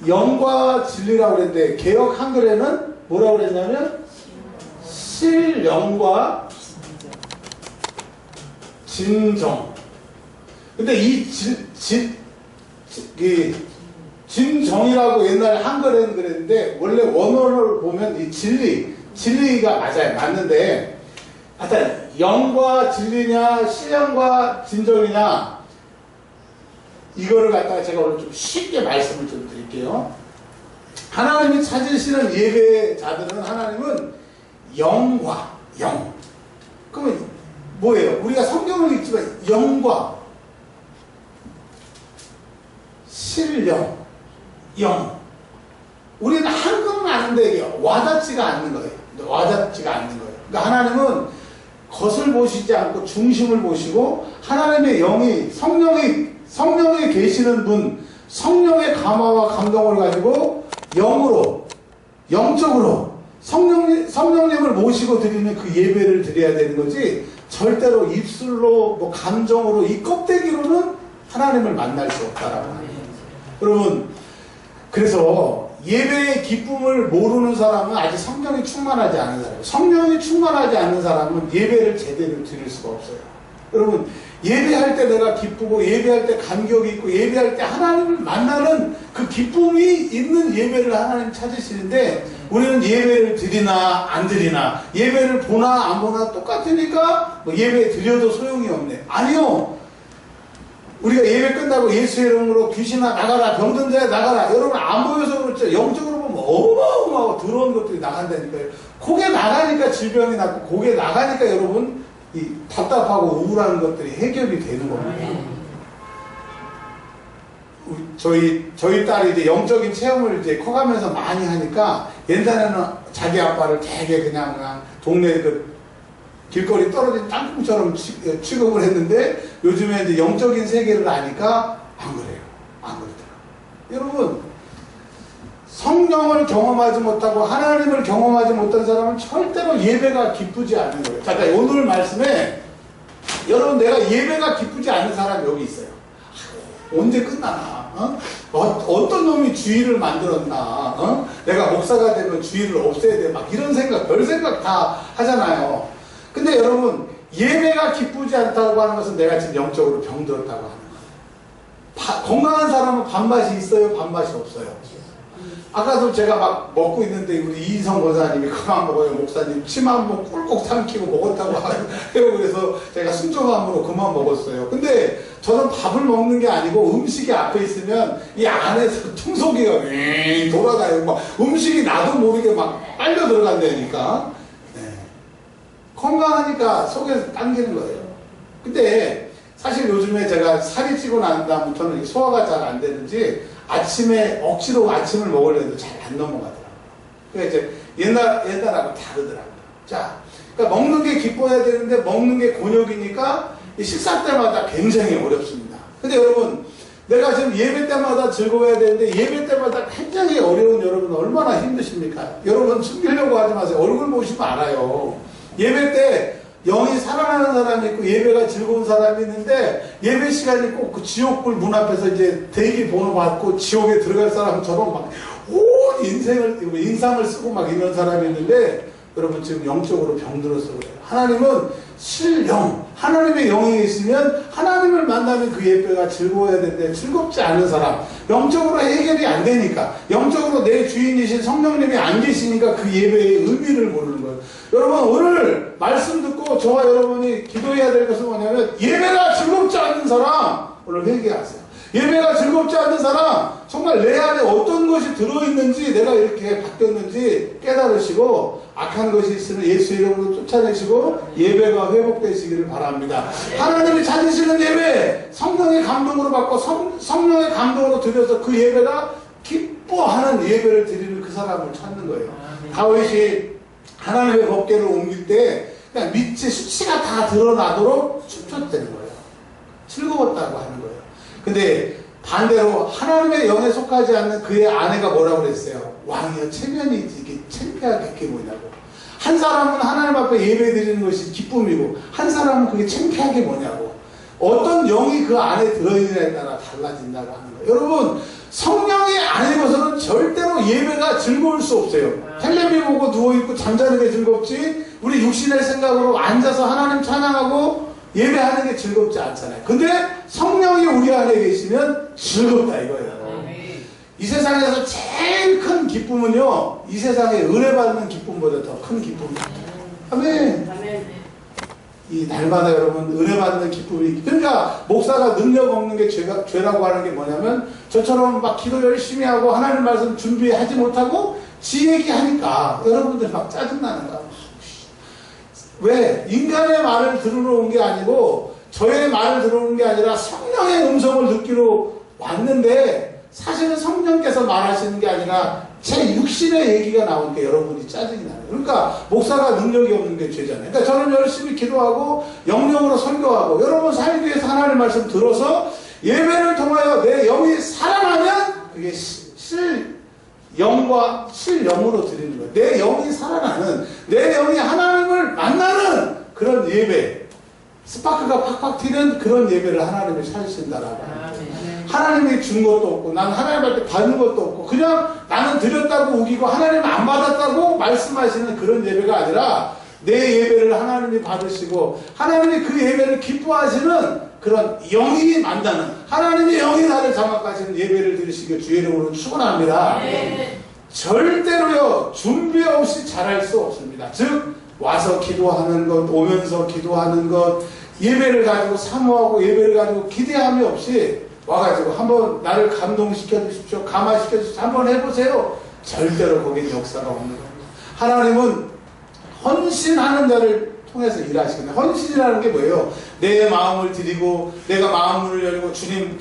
영과 진리라고 그랬는데 개역 한글에는 뭐라고 그랬냐면 실영과 진정. 근데 이 진정이라고 옛날 한글에는 그랬는데 원래 원어를 보면 이 진리가 맞아요. 맞는데 하여튼 영과 진리냐 실영과 진정이냐 이거를 갖다가 제가 오늘 좀 쉽게 말씀을 좀 드릴게요. 하나님이 찾으시는 예배자들은 하나님은 영과 영. 그러면 뭐예요? 우리가 성경을 읽지만 영과 실영, 영. 우리는 한국은 아는데 이게 와닿지가 않는 거예요. 와닿지가 않는 거예요. 그러니까 하나님은 겉을 보시지 않고 중심을 보시고 하나님의 영이 성령에 계시는 분, 성령의 감화와 감동을 가지고 영적으로 성령님을 모시고 드리는 그 예배를 드려야 되는 거지, 절대로 입술로 뭐 감정으로 이 껍데기로는 하나님을 만날 수 없다라고 합니다. 여러분, 그래서 예배의 기쁨을 모르는 사람은 아직 성령이 충만하지 않은 사람이에요. 성령이 충만하지 않는 사람은 예배를 제대로 드릴 수가 없어요. 여러분, 예배할 때 내가 기쁘고 예배할 때 감격이 있고 예배할 때 하나님을 만나는 그 기쁨이 있는 예배를 하나님 찾으시는데 우리는 예배를 드리나 안 드리나 예배를 보나 안 보나 똑같으니까 뭐 예배 드려도 소용이 없네. 아니요. 우리가 예배 끝나고 예수의 이름으로 귀신아 나가라, 병든 자야 나가라. 여러분 안 보여서 그렇죠. 영적으로 보면 어마어마하고 더러운 것들이 나간다니까요. 그게 나가니까 질병이 낫고 그게 나가니까 여러분 이 답답하고 우울한 것들이 해결이 되는 겁니다. 저희 딸이 이제 영적인 체험을 이제 커가면서 많이 하니까 옛날에는 자기 아빠를 되게 그냥 동네 그 길거리 떨어진 땅콩처럼 취급을 했는데 요즘에 이제 영적인 세계를 아니까 안 그래요. 안 그러더라고요. 여러분, 성령을 경험하지 못하고 하나님을 경험하지 못한 사람은 절대로 예배가 기쁘지 않는 거예요. 자, 그러니까 오늘 말씀에 여러분 내가 예배가 기쁘지 않은 사람이 여기 있어요. 언제 끝나나? 어떤 놈이 주의를 만들었나? 내가 목사가 되면 주의를 없애야 돼. 막 이런 생각, 별 생각 다 하잖아요. 근데 여러분 예배가 기쁘지 않다고 하는 것은 내가 지금 영적으로 병들었다고 하는 거예요. 건강한 사람은 밥맛이 있어요? 밥맛이 없어요? 아까도 제가 막 먹고 있는데 우리 이인성 권사님이 그만 먹어요 목사님 침 한 번 꿀꺽 삼키고 먹었다고 해요. 그래서 제가 순종함으로 그만 먹었어요. 근데 저는 밥을 먹는 게 아니고 음식이 앞에 있으면 이 안에서 청소기가 돌아가요. 막 음식이 나도 모르게 막 빨려 들어간다니까. 네. 건강하니까 속에서 당기는 거예요. 근데 사실 요즘에 제가 살이 찌고 난 다음부터는 소화가 잘 안 되는지 아침에 억지로 아침을 먹으려도 잘 안 넘어가더라고요. 그러니까 이제 옛날하고 다르더라고요. 자, 그러니까 먹는 게 기뻐야 되는데 먹는 게 곤욕이니까 식사 때마다 굉장히 어렵습니다. 근데 여러분, 내가 지금 예배 때마다 즐거워야 되는데 예배 때마다 굉장히 어려운 여러분 얼마나 힘드십니까? 여러분 숨기려고 하지 마세요. 얼굴 보시면 알아요. 예배 때 영이 살아나는 사람이 있고 예배가 즐거운 사람이 있는데 예배 시간이 꼭 그 지옥불 문 앞에서 이제 대기 번호 받고 지옥에 들어갈 사람처럼 막 온 인상을 쓰고 막 이런 사람이 있는데 여러분 지금 영적으로 병들어서 그래요. 하나님은 실영, 하나님의 영이 있으면 하나님을 만나는 그 예배가 즐거워야 되는데 즐겁지 않은 사람, 영적으로 해결이 안 되니까, 영적으로 내 주인이신 성령님이 안 계시니까 그 예배의 의미를 모르는 거예요. 여러분 오늘 말씀 듣고 저와 여러분이 기도해야 될 것은 뭐냐면 예배가 즐겁지 않는 사람 오늘 회개하세요. 예배가 즐겁지 않는 사람 정말 내 안에 어떤 것이 들어있는지 내가 이렇게 바뀌었는지 깨달으시고 악한 것이 있으면 예수 이름으로 쫓아내시고 예배가 회복되시기를 바랍니다. 하나님이 찾으시는 예배 성령의 감동으로 받고 성령의 감동으로 드려서 그 예배가 기뻐하는 예배를 드리는 그 사람을 찾는 거예요. 다윗이 하나님의 법궤를 옮길 때 그냥 밑에 수치가 다 드러나도록 춤췄다는 거예요. 즐거웠다고 하는 거예요. 근데 반대로 하나님의 영에 속하지 않는 그의 아내가 뭐라고 그랬어요? 왕이여 체면이 이게 창피하게 게 뭐냐고. 한 사람은 하나님 앞에 예배 드리는 것이 기쁨이고 한 사람은 그게 창피하게 뭐냐고. 어떤 영이 그 안에 들어있느냐에 따라 달라진다고 하는 거예요. 여러분 성령이 아니고서는 절대로 예배가 즐거울 수 없어요. 텔레비 보고 누워있고 잠자는 게 즐겁지 우리 육신의 생각으로 앉아서 하나님 찬양하고 예배하는 게 즐겁지 않잖아요. 근데 성령이 우리 안에 계시면 즐겁다 이거예요. 이 세상에서 제일 큰 기쁨은요, 이 세상에 은혜 받는 기쁨보다 더 큰 기쁨입니다. 아멘. 이 날마다 여러분 은혜 받는 기쁨이, 그러니까 목사가 능력 없는 게 죄라고 하는 게 뭐냐면 저처럼 막 기도 열심히 하고 하나님 말씀 준비하지 못하고 지 얘기하니까 여러분들 막 짜증나는 거야. 왜? 인간의 말을 들으러 온 게 아니고 저의 말을 들으러 온 게 아니라 성령의 음성을 듣기로 왔는데 사실은 성령께서 말하시는 게 아니라 제 육신의 얘기가 나오니까 여러분이 짜증이 나요. 그러니까 목사가 능력이 없는 게 죄잖아요. 그러니까 저는 열심히 기도하고 영령으로 설교하고 여러분 살기 위해서 하나님의 말씀 들어서 예배를 통하여 내 영이 살아나면 그게 영과 실영으로 드리는 거예요. 내 영이 살아나는, 내 영이 하나님을 만나는 그런 예배, 스파크가 팍팍 튀는 그런 예배를 하나님이 찾으신다라고 합니다. 하나님이 준 것도 없고 난 하나님한테 받는 것도 없고 그냥 나는 드렸다고 우기고 하나님 안 받았다고 말씀하시는 그런 예배가 아니라 내 예배를 하나님이 받으시고 하나님이 그 예배를 기뻐하시는 그런 영이 만나는, 하나님의 영이 나를 장악하시는 예배를 드리시길 주의 이름으로 축원합니다. 절대로요 준비 없이 잘할 수 없습니다. 즉 와서 기도하는 것, 오면서 기도하는 것, 예배를 가지고 사모하고 예배를 가지고 기대함이 없이 와가지고 한번 나를 감동시켜 주십시오, 감화시켜 주십시오, 한번 해보세요. 절대로 거기에 역사가 없는 겁니다. 하나님은 헌신하는 자를 통해서 일하시거든요. 헌신이라는 게 뭐예요? 내 마음을 드리고 내가 마음을 열고 주님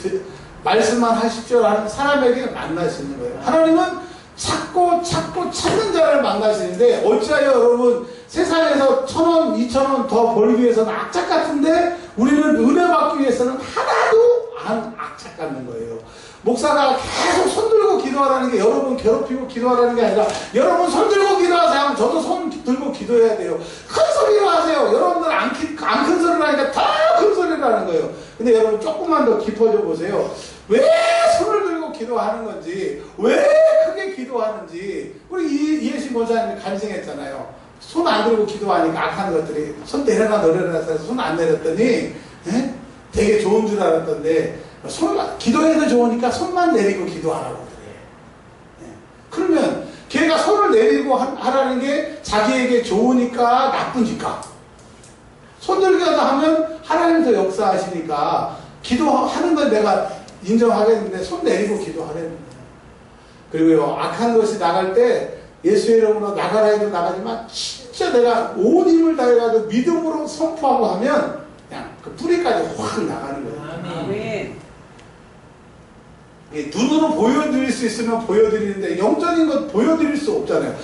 말씀만 하십시오 하는 사람에게 만나시는 거예요. 하나님은 찾고 찾는 자를 만나시는데, 어찌하여 여러분 세상에서 1,000원, 2,000원 더 벌기 위해서는 악착 같은데 우리는 은혜 받기 위해서는 하나도 안 악착 같는 거예요. 목사가 계속 손 들고 기도하라는 게 여러분 괴롭히고 기도하라는 게 아니라, 여러분 손 들고 기도하세요 하면 저도 손 들고 기도해야 돼요. 큰 소리로 하세요. 여러분들 안 큰 소리로 하니까 더 큰 소리로 하는 거예요. 근데 여러분 조금만 더 깊어져 보세요. 왜 손을 들고 기도하는 건지, 왜 크게 기도하는지 우리 이해신 권사님이 간증했잖아요. 손 안 들고 기도하니까 악한 것들이 손 내려라 너려라 해서 손 안 내렸더니 되게 좋은 줄 알았던데, 기도해도 좋으니까 손만 내리고 기도하라고 그래. 그러면 걔가 손을 내리고 하라는 게 자기에게 좋으니까 나쁘니까? 손 들기라도 하면 하나님 더 역사하시니까 기도하는 건 내가 인정하겠는데 손 내리고 기도하라는 거예요. 그리고요, 악한 것이 나갈 때 예수의 이름으로 나가라 해도 나가지만 진짜 내가 온 힘을 다해가지고 믿음으로 선포하고 하면 그냥 그 뿌리까지 확 나가는 거예요. 아멘. 눈으로 보여드릴 수 있으면 보여드리는데 영적인 것 보여드릴 수 없잖아요.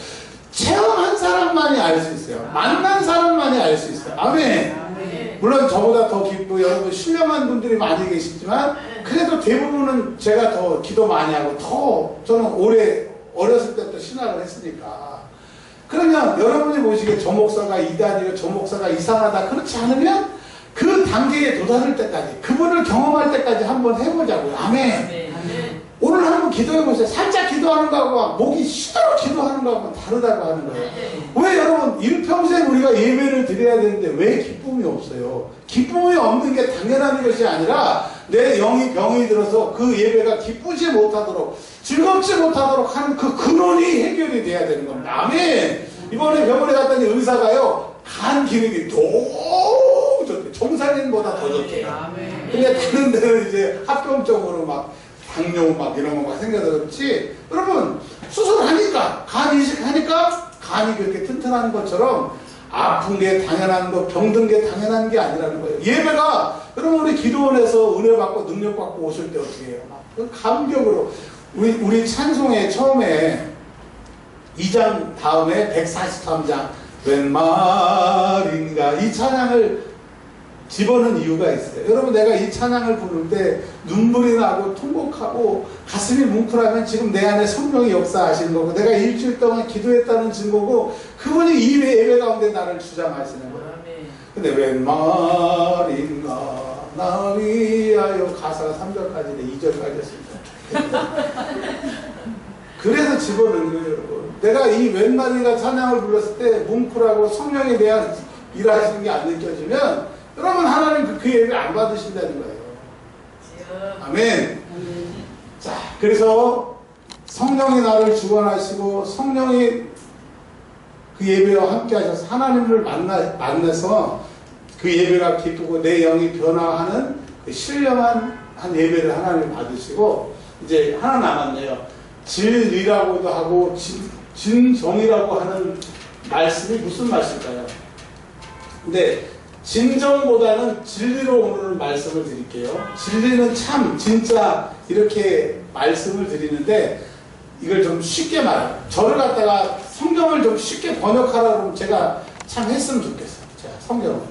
체험한 사람만이 알 수 있어요. 만난 사람만이 알 수 있어요. 아멘. 물론 저보다 더 깊고 여러분 신령한 분들이 많이 계시지만 그래도 대부분은 제가 더 기도 많이 하고 더 저는 오래 어렸을 때부터 신학을 했으니까. 그러면 여러분이 보시기에 저 목사가 이단이고 저 목사가 이상하다 그렇지 않으면 그 단계에 도달할 때까지, 그분을 경험할 때까지 한번 해보자고요. 아멘. 오늘 한번 기도해보세요. 살짝 기도하는 거하고 목이 쉬도록 기도하는 거하고 다르다고 하는 거예요. 왜 여러분 일평생 우리가 예배를 드려야 되는데 왜 기쁨이 없어요? 기쁨이 없는 게 당연한 것이 아니라 내 영이 병이 들어서 그 예배가 기쁘지 못하도록, 즐겁지 못하도록 하는 그 근원이 해결이 돼야 되는 겁니다. 아멘. 이번에 병원에 갔더니 의사가요, 간 기능이 너무 좋대. 정상인보다 더 좋대요. 근데 다른 데는 이제 합병적으로 막 당뇨 막 이런 거 막 생겨서 그렇지, 여러분 수술하니까, 간 이식하니까 간이 그렇게 튼튼한 것처럼 아픈 게 당연한 거, 병든 게 당연한 게 아니라는 거예요. 예배가, 여러분 우리 기도원에서 은혜 받고 능력 받고 오실 때 어떻게 해요? 막 감격으로 우리 찬송의 처음에 2장 다음에 143장 웬 말인가 이 찬양을 집어넣은 이유가 있어요. 여러분 내가 이 찬양을 부를 때 눈물이 나고 통곡하고 가슴이 뭉클하면 지금 내 안에 성령이 역사하시는 거고, 내가 일주일 동안 기도했다는 증거고, 그분이 이 예배 가운데 나를 주장하시는 거예요. 근데 웬 말인가 나 위하여, 가사가 3절까지인데 2절까지였습니다. 그래서 집어넣은 거예요. 여러분 내가 이 웬 말인가 찬양을 불렀을 때 뭉클하고 성령에 대한 일하시는 게 안 느껴지면 여러분 하나님 그 예배 안 받으신다는 거예요. 아멘. 자, 그래서 성령이 나를 주관하시고 성령이 그 예배와 함께 하셔서 하나님을 만나서 그 예배가 기쁘고 내 영이 변화하는 그 신령한 한 예배를 하나님 받으시고, 이제 하나 남았네요. 진리라고도 하고 진정이라고 하는 말씀이 무슨 말씀일까요? 근데 진정보다는 진리로 오늘 말씀을 드릴게요. 진리는 참 진짜 이렇게 말씀을 드리는데 이걸 좀 쉽게 말해요. 저를 갖다가 성경을 좀 쉽게 번역하라 그러면 제가 참 했으면 좋겠어요. 제가 성경을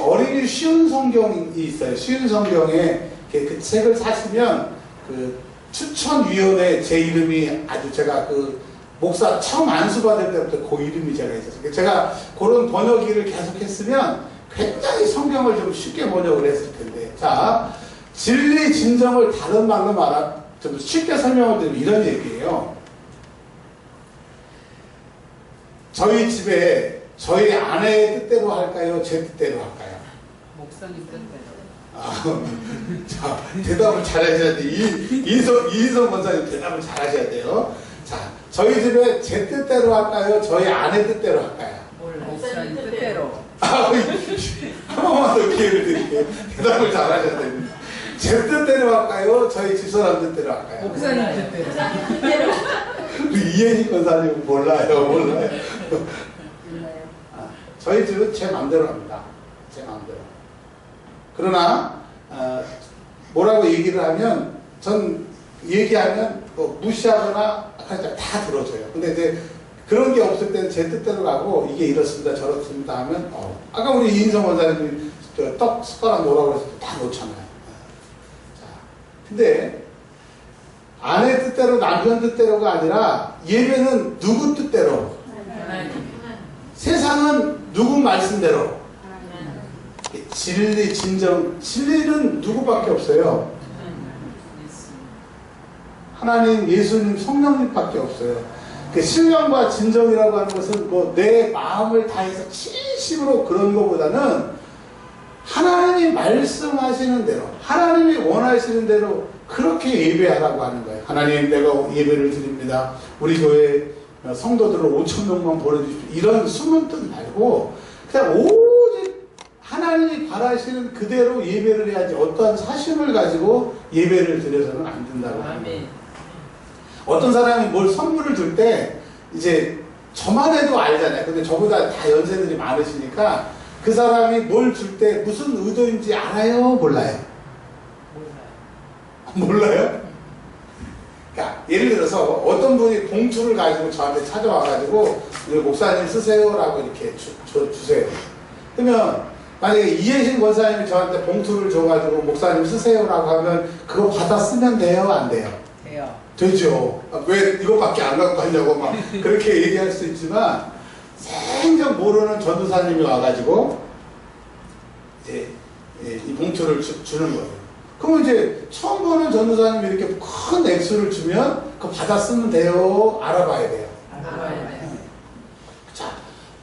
어린이 쉬운 성경이 있어요. 쉬운 성경에 그 책을 사시면 그 추천위원회 제 이름이 아주, 제가 그 목사 처음 안수받을 때부터 그 이름이 제가 있었어요. 제가 그런 번역기를 계속 했으면 굉장히 성경을 좀 쉽게 번역을 했을 텐데, 자, 진리 진정을 다른 말로 좀 쉽게 설명을 드리면 이런 얘기예요. 저희 집에 저희 아내의 뜻대로 할까요? 제 뜻대로 할까요? 목사님 뜻대로. 자, 대답을 잘하셔야 돼요. 이인성 권사님 대답을 잘하셔야 돼요. 자, 저희 집에 제 뜻대로 할까요? 저희 아내 뜻대로 할까요? 목사님 뜻대로. 한 번만 더 기회를 드릴게요. 대답을 잘하셔야 됩니다. 제 뜻대로 할까요? 저희 집사람 뜻대로 할까요? 목사님 뜻대로. 우리 이혜진 권사님은 몰라요. 저희 집은 제 마음대로 합니다. 제 마음대로. 그러나 뭐라고 얘기를 하면 전 얘기하면 뭐 무시하거나 다 들어줘요. 근데 이제 그런 게 없을 때는 제 뜻대로 가고 이게 이렇습니다 저렇습니다 하면 아까 우리 이인성 원사님이 떡 숟가락 놓으라고 해서 다 놓잖아요. 자, 근데 아내 뜻대로 남편 뜻대로가 아니라 예배는 누구 뜻대로, 세상은 누구 말씀대로, 진리 진정 진리는 누구밖에 없어요. 하나님, 예수님, 성령님밖에 없어요. 그 신령과 진정이라고 하는 것은 뭐 내 마음을 다해서 진심으로 그런 것보다는 하나님이 말씀하시는 대로, 하나님이 원하시는 대로 그렇게 예배하라고 하는 거예요. 하나님, 내가 예배를 드립니다. 우리 교회 성도들을 5,000명만 보내주십시오. 이런 숨은 뜻 말고 그냥 오직 하나님이 바라시는 그대로 예배를 해야지 어떠한 사심을 가지고 예배를 드려서는 안 된다고 합니다. 어떤 사람이 뭘 선물을 줄 때 이제 저만 해도 알잖아요. 근데 저보다 다 연세들이 많으시니까 그 사람이 뭘 줄 때 무슨 의도인지 알아요? 몰라요? 몰라요? 그러니까 예를 들어서 어떤 분이 봉투를 가지고 저한테 찾아와가지고 목사님 쓰세요라고 이렇게 주세요. 그러면 만약에 이혜신 권사님이 저한테 봉투를 줘가지고 목사님 쓰세요라고 하면 그거 받아 쓰면 돼요? 안 돼요? 돼요. 되죠. 왜 이것밖에 안 갖고 갔냐고 막 그렇게 얘기할 수 있지만 생전 모르는 전도사님이 와가지고 이제 이 봉투를 주는 거예요. 그럼 이제 처음 보는 전도사님이 이렇게 큰 액수를 주면 그거 받아 쓰면 돼요? 알아봐야 돼요? 알아봐야 돼요. 자,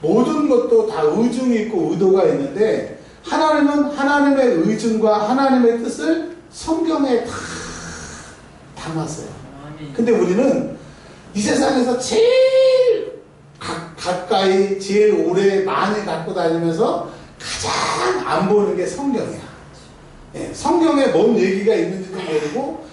모든 것도 다 의중이 있고 의도가 있는데 하나님은 하나님의 의중과 하나님의 뜻을 성경에 다 담았어요. 근데 우리는 이 세상에서 제일 가까이 제일 오래 많이 갖고 다니면서 가장 안 보는 게 성경이야. 예, 성경에 뭔 얘기가 있는지도 모르고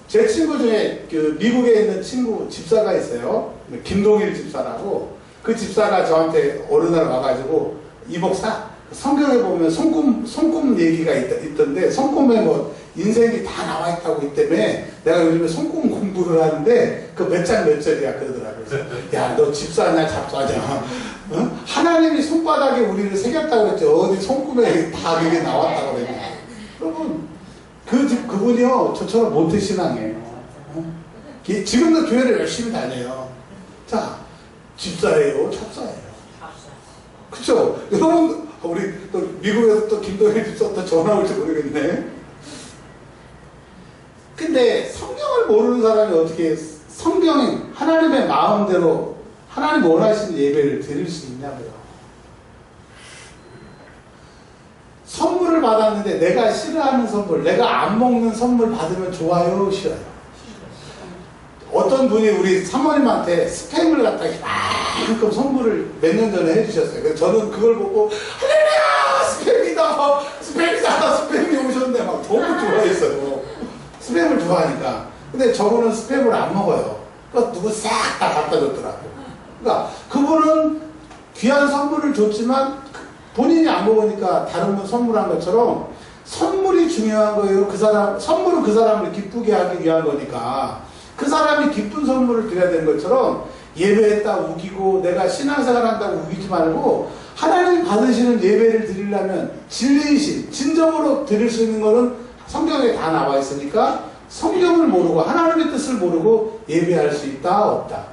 제 친구 중에 그 미국에 있는 친구 집사가 있어요. 김동일 집사라고. 그 집사가 저한테 어느 날 와가지고 이 목사 성경에 보면 손금 얘기가 있던데 손금에 뭐 인생이 다 나와 있다고 있다며 내가 요즘에 손금 공부를 하는데 그 몇 장 몇 절이야 그러더라고요. 그래서 야, 너 집사냐 잡사냐? 어? 하나님이 손바닥에 우리를 새겼다고 그랬지 어디 손금에 다 그게 나왔다고 그랬냐? 여러분 그분이요 저처럼 모태신앙이에요. 지금도 교회를 열심히 다녀요. 자, 집사예요, 찹사예요. 그쵸? 여러분, 우리 또 미국에서 또 김동일 집사 또 전화 올지 모르겠네. 근데 성경을 모르는 사람이 어떻게 성경이 하나님의 마음대로 하나님 원하시는 예배를 드릴 수 있냐고요. 선물을 받았는데 내가 싫어하는 선물, 내가 안 먹는 선물 받으면 좋아요, 싫어요? 어떤 분이 우리 사모님한테 스팸을 갖다 이만큼 선물을 몇 년 전에 해주셨어요. 그래서 저는 그걸 보고 할렐루야! 스팸이다! 스팸이 오셨네. 막 너무 좋아했어요. 스팸을 좋아하니까. 근데 저분은 스팸을 안 먹어요. 그러니까 누구 싹 다 갖다 줬더라고요. 그러니까 그분은 귀한 선물을 줬지만 본인이 안 먹으니까 다른 분 선물한 것처럼 선물이 중요한 거예요. 선물은 그 사람을 기쁘게 하기 위한 거니까 그 사람이 기쁜 선물을 드려야 되는 것처럼 예배했다 우기고 내가 신앙생활 한다고 우기지 말고 하나님 받으시는 예배를 드리려면 진리이신 진정으로 드릴 수 있는 거는 성경에 다 나와 있으니까 성경을 모르고 하나님의 뜻을 모르고 예배할 수 있다 없다.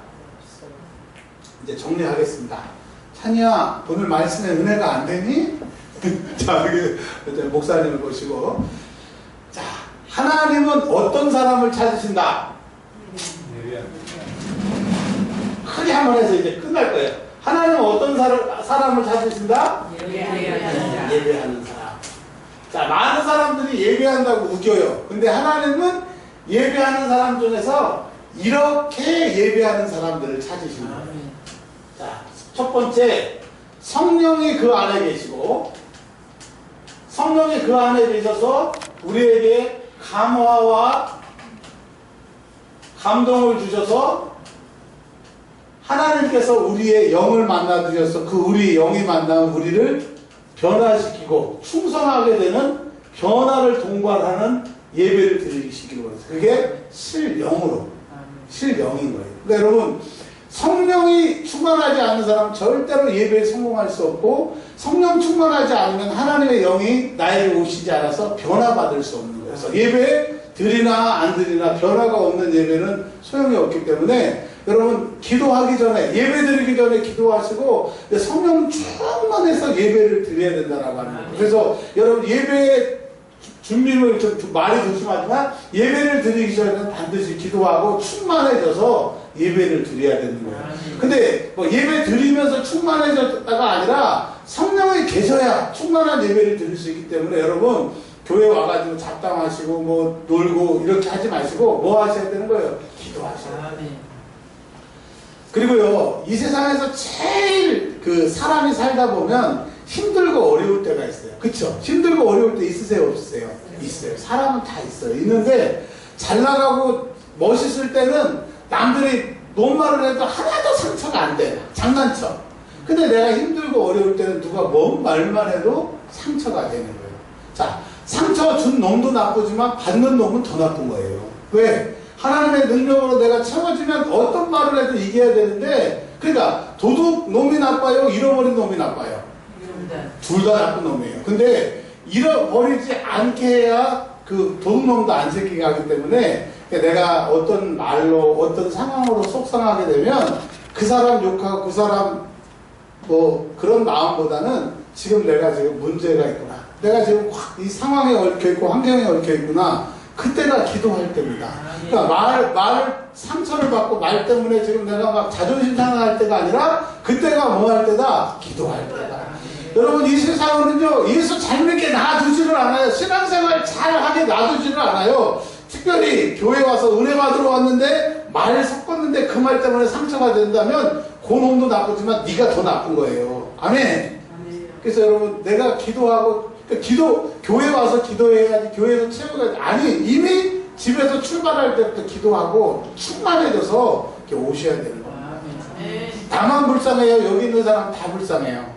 이제 정리하겠습니다. 찬이야, 오늘 말씀에 은혜가 안 되니? 자, 여기 목사님을 보시고, 자, 하나님은 어떤 사람을 찾으신다? 크게 한번 해서 이제 끝날 거예요. 하나님은 어떤 사람을 찾으신다? 예배하는 사람. 자, 많은 사람들이 예배한다고 우겨요. 근데 하나님은 예배하는 사람 중에서 이렇게 예배하는 사람들을 찾으신 거예요. 자, 첫 번째, 성령이 그 안에 계시고, 성령이 그 안에 계셔서 우리에게 감화와 감동을 주셔서 하나님께서 우리의 영을 만나 주셔서 그 우리 영이 만나면 우리를 변화시키고 충성하게 되는 변화를 동반하는 예배를 드리시기로 해서 그게 실령으로 실령인 거예요. 그러니까 여러분 성령이 충만하지 않은 사람은 절대로 예배에 성공할 수 없고 성령 충만하지 않으면 하나님의 영이 나에게 오시지 않아서 변화받을 수 없는 거예요. 그래서 예배 드리나 안 드리나 변화가 없는 예배는 소용이 없기 때문에 여러분 기도하기 전에 예배 드리기 전에 기도하시고 성령 충만해서 예배를 드려야 된다라고 하는 거예요. 그래서 여러분 예배 준비를 좀 말이 조심하지만 예배를 드리기 전에는 반드시 기도하고 충만해져서 예배를 드려야 되는 거예요. 근데 뭐 예배 드리면서 충만해졌다가 아니라 성령이 계셔야 충만한 예배를 드릴 수 있기 때문에 여러분 교회 와가지고 잡담하시고 뭐 놀고 이렇게 하지 마시고 뭐 하셔야 되는 거예요? 기도하셔야 돼요. 그리고요 이 세상에서 제일 그 사람이 살다 보면 힘들고 어려울 때가 있어요. 그쵸? 힘들고 어려울 때 있으세요? 없으세요? 있어요. 사람은 다 있어요. 있는데 잘 나가고 멋있을 때는 남들이 논말을 해도 하나도 상처가 안 돼. 장난쳐. 근데 내가 힘들고 어려울 때는 누가 뭔 말만 해도 상처가 되는 거예요. 자, 상처 준 놈도 나쁘지만 받는 놈은 더 나쁜 거예요. 왜? 하나님의 능력으로 내가 채워지면 어떤 말을 해도 이겨야 되는데 그러니까 도둑 놈이 나빠요? 잃어버린 놈이 나빠요? 둘 다 나쁜 놈이에요. 근데 잃어버리지 않게 해야 그 도둑놈도 안 새끼게 하기 때문에 내가 어떤 말로 어떤 상황으로 속상하게 되면 그 사람 욕하고 그 사람 뭐 그런 마음보다는 지금 내가 지금 문제가 있구나. 내가 지금 이 상황에 얽혀있고 환경에 얽혀있구나. 그때가 기도할 때입니다. 그러니까 말 상처를 받고 말 때문에 지금 내가 막 자존심 상할 때가 아니라 그때가 뭐 할 때다? 기도할 때다. 여러분 이 세상은요 예수 잘 믿게 놔두지를 않아요. 신앙생활 잘하게 놔두지를 않아요. 특별히 교회 와서 은혜 받으러 왔는데 말 섞었는데 그 말 때문에 상처가 된다면 그 놈도 나쁘지만 네가 더 나쁜 거예요. 아멘. 그래서 여러분 내가 기도하고 교회 와서 기도해야지 교회에서 채워야지 아니 이미 집에서 출발할 때부터 기도하고 충만해져서 이렇게 오셔야 되는 겁니다. 다만 불쌍해요. 여기 있는 사람 다 불쌍해요.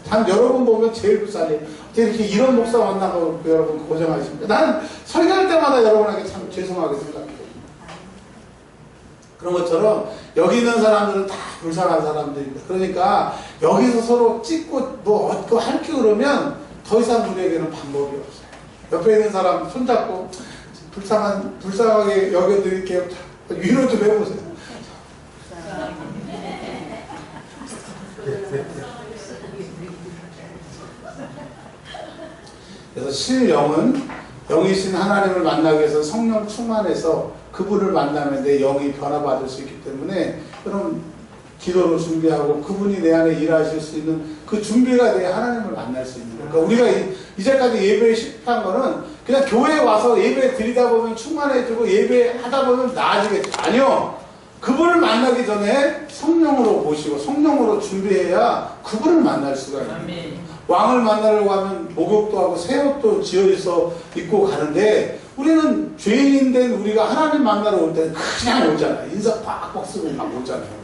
참 여러분 보면 제일 불쌍해요. 이렇게 이런 목사 만나고 여러분 고생하십니다. 나는 설교할 때마다 여러분에게 참 죄송하게 생각해요. 그런 것처럼 여기 있는 사람들은 다 불쌍한 사람들입니다. 그러니까 여기서 서로 찍고 뭐 얻고 할게 그러면 더 이상 우리에게는 방법이 없어요. 옆에 있는 사람 손잡고 불쌍하게 여겨드릴게요. 위로 좀 해보세요. 그래서 실영은 영이신 하나님을 만나기 위해서 성령 충만해서 그분을 만나면 내 영이 변화받을 수 있기 때문에 그럼 기도로 준비하고 그분이 내 안에 일하실 수 있는 그 준비가 돼야 하나님을 만날 수 있는 거예요. 그러니까 우리가 이제까지 예배에 실패한 거는 그냥 교회에 와서 예배 드리다 보면 충만해지고 예배하다 보면 나아지겠죠. 아니요. 그분을 만나기 전에 성령으로 모시고 성령으로 준비해야 그분을 만날 수가 있는 거예요. 왕을 만나려고 하면 목욕도 하고 새 옷도 지어서 입고 가는데 우리는 죄인인 된 우리가 하나님 만나러 올 때는 그냥 오잖아요. 인사 팍팍 쓰고 막 오잖아요.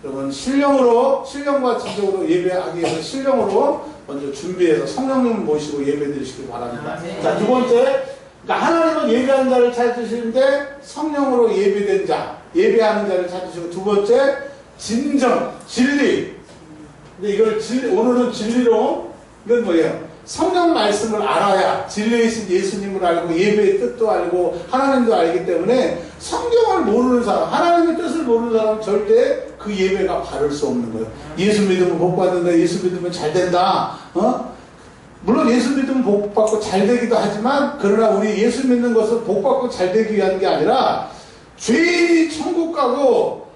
여러분 신령과 진정으로 예배하기 위해서 신령으로 먼저 준비해서 성령님을 모시고 예배 드리시길 바랍니다. 자, 두 번째, 그러니까 하나님은 예배하는 자를 찾으시는데 성령으로 예배된 자, 예배하는 자를 찾으시고 두 번째, 진정, 진리. 근데 이걸 오늘은 진리로 이건 뭐예요? 성경 말씀을 알아야 진리이신 예수님을 알고 예배의 뜻도 알고 하나님도 알기 때문에 성경을 모르는 사람, 하나님의 뜻을 모르는 사람은 절대 그 예배가 바를 수 없는 거예요. 예수 믿으면 복 받는다. 예수 믿으면 잘 된다. 물론 예수 믿으면 복 받고 잘 되기도 하지만 그러나 우리 예수 믿는 것은 복 받고 잘 되기 위한 게 아니라 죄인이 천국 가고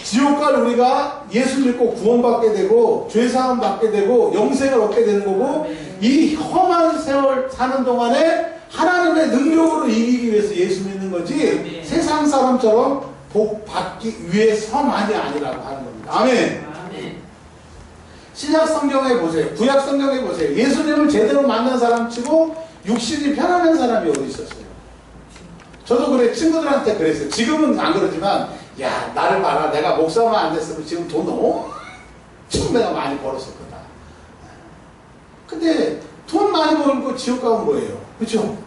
지옥 갈 우리가 예수 믿고 구원받게 되고 죄사함 받게 되고 영생을 얻게 되는 거고, 이 험한 세월 사는 동안에 하나님의 능력으로 이기기 위해서 예수 믿는 거지 세상 사람처럼 복 받기 위해서만이 아니라고 하는 겁니다. 아멘. 신약 성경에 보세요. 구약 성경에 보세요. 예수님을 제대로 만난 사람 치고 육신이 편안한 사람이 어디 있었어요? 저도 그래, 친구들한테 그랬어요. 지금은 안 그러지만, 야, 나를 봐라. 내가 목사만 안 됐으면 지금 돈 엄청 내가 많이 벌었었거든. 근데 돈 많이 벌고 지옥 가면 뭐예요? 그렇죠?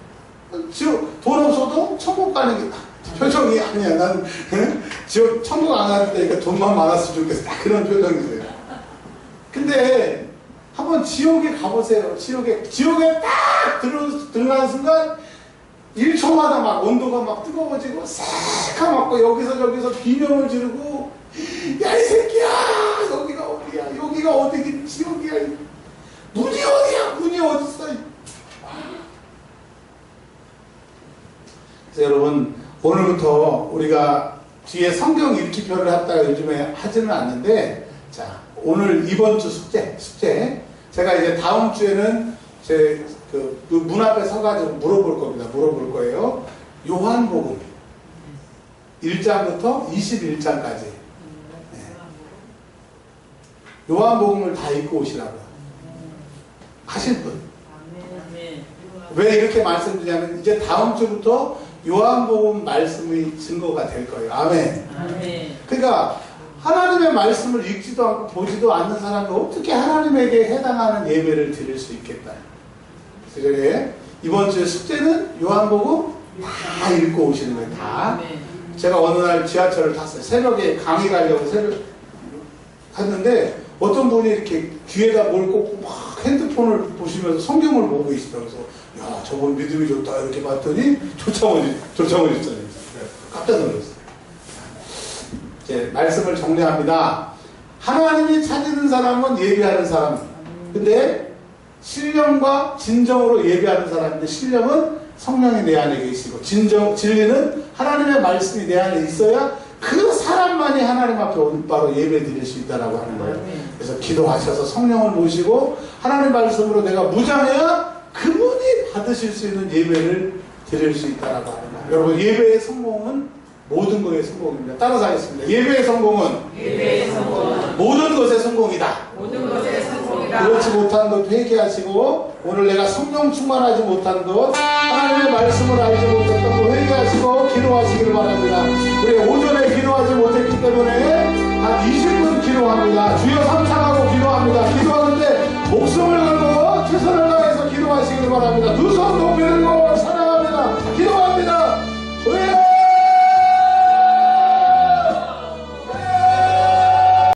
지옥, 돈 없어도 천국 가는 게 표정이 아니야. 난 지옥, 천국 안 갔다니까 돈만 많았으면 좋겠어. 딱 그런 표정이세요. 근데 한번 지옥에 가보세요. 지옥에 딱 들어가는 순간 1초마다 막 온도가 막 뜨거워지고 새카맣고 여기서 저기서 비명을 지르고, 야 이 새끼야, 여기가 어디야, 여기가 어디긴 지옥이야, 문이 어디야, 문이 어딨어. 그래서 여러분, 오늘부터 우리가 뒤에 성경 읽기표를 했다가 요즘에 하지는 않는데, 자, 오늘 이번 주 숙제. 제가 이제 다음 주에는 제 그 문 앞에 서가지고 물어볼 겁니다. 물어볼 거예요. 요한복음 1장부터 21장까지. 요한복음을 다 읽고 오시라고요. 하실 분. 왜 이렇게 말씀드리냐면, 이제 다음 주부터 요한복음 말씀의 증거가 될 거예요. 아멘. 그러니까 하나님의 말씀을 읽지도 않고 보지도 않는 사람이 어떻게 하나님에게 해당하는 예배를 드릴 수 있겠다. 그래서 이번 주에 숙제는 요한복음 다 읽고 오시는 거예요. 다. 제가 어느 날 지하철을 탔어요. 새벽에 강의 가려고 갔는데 어떤 분이 이렇게 귀에다 뭘 꽂고 막 핸드폰을 보시면서 성경을 보고 계시더라고요. 그래서 야, 저분 믿음이 좋다 이렇게 봤더니 조창원이었잖아요. 깜짝 놀랐어요. 이제 말씀을 정리합니다. 하나님이 찾는 사람은 예배하는 사람. 근데 신령과 진정으로 예배하는 사람인데, 신령은 성령이 내 안에 계시고 진리는 하나님의 말씀이 내 안에 있어야 그 사람만이 하나님 앞에 바로 예배 드릴 수 있다라고 하는 거예요. 그래서 기도하셔서 성령을 모시고 하나님 말씀으로 내가 무장해야 그분이 받으실 수 있는 예배를 드릴 수 있다라고 하는 거예요. 여러분, 예배의 성공은 모든 것의 성공입니다. 따라서 하겠습니다. 예배의 성공은 모든 것의 성공이다. 그렇지 못한 것 회개하시고, 오늘 내가 성령 충만하지 못한 것, 하나님의 말씀을 알지 못했던 것 회개하시고 기도하시기를 바랍니다. 우리 오전에 기도하지 못했기 때문에 한 20분 기도합니다. 주여 삼창하고 기도합니다. 기도하는데 목숨을 걸고 최선을 다해서 기도하시기를 바랍니다.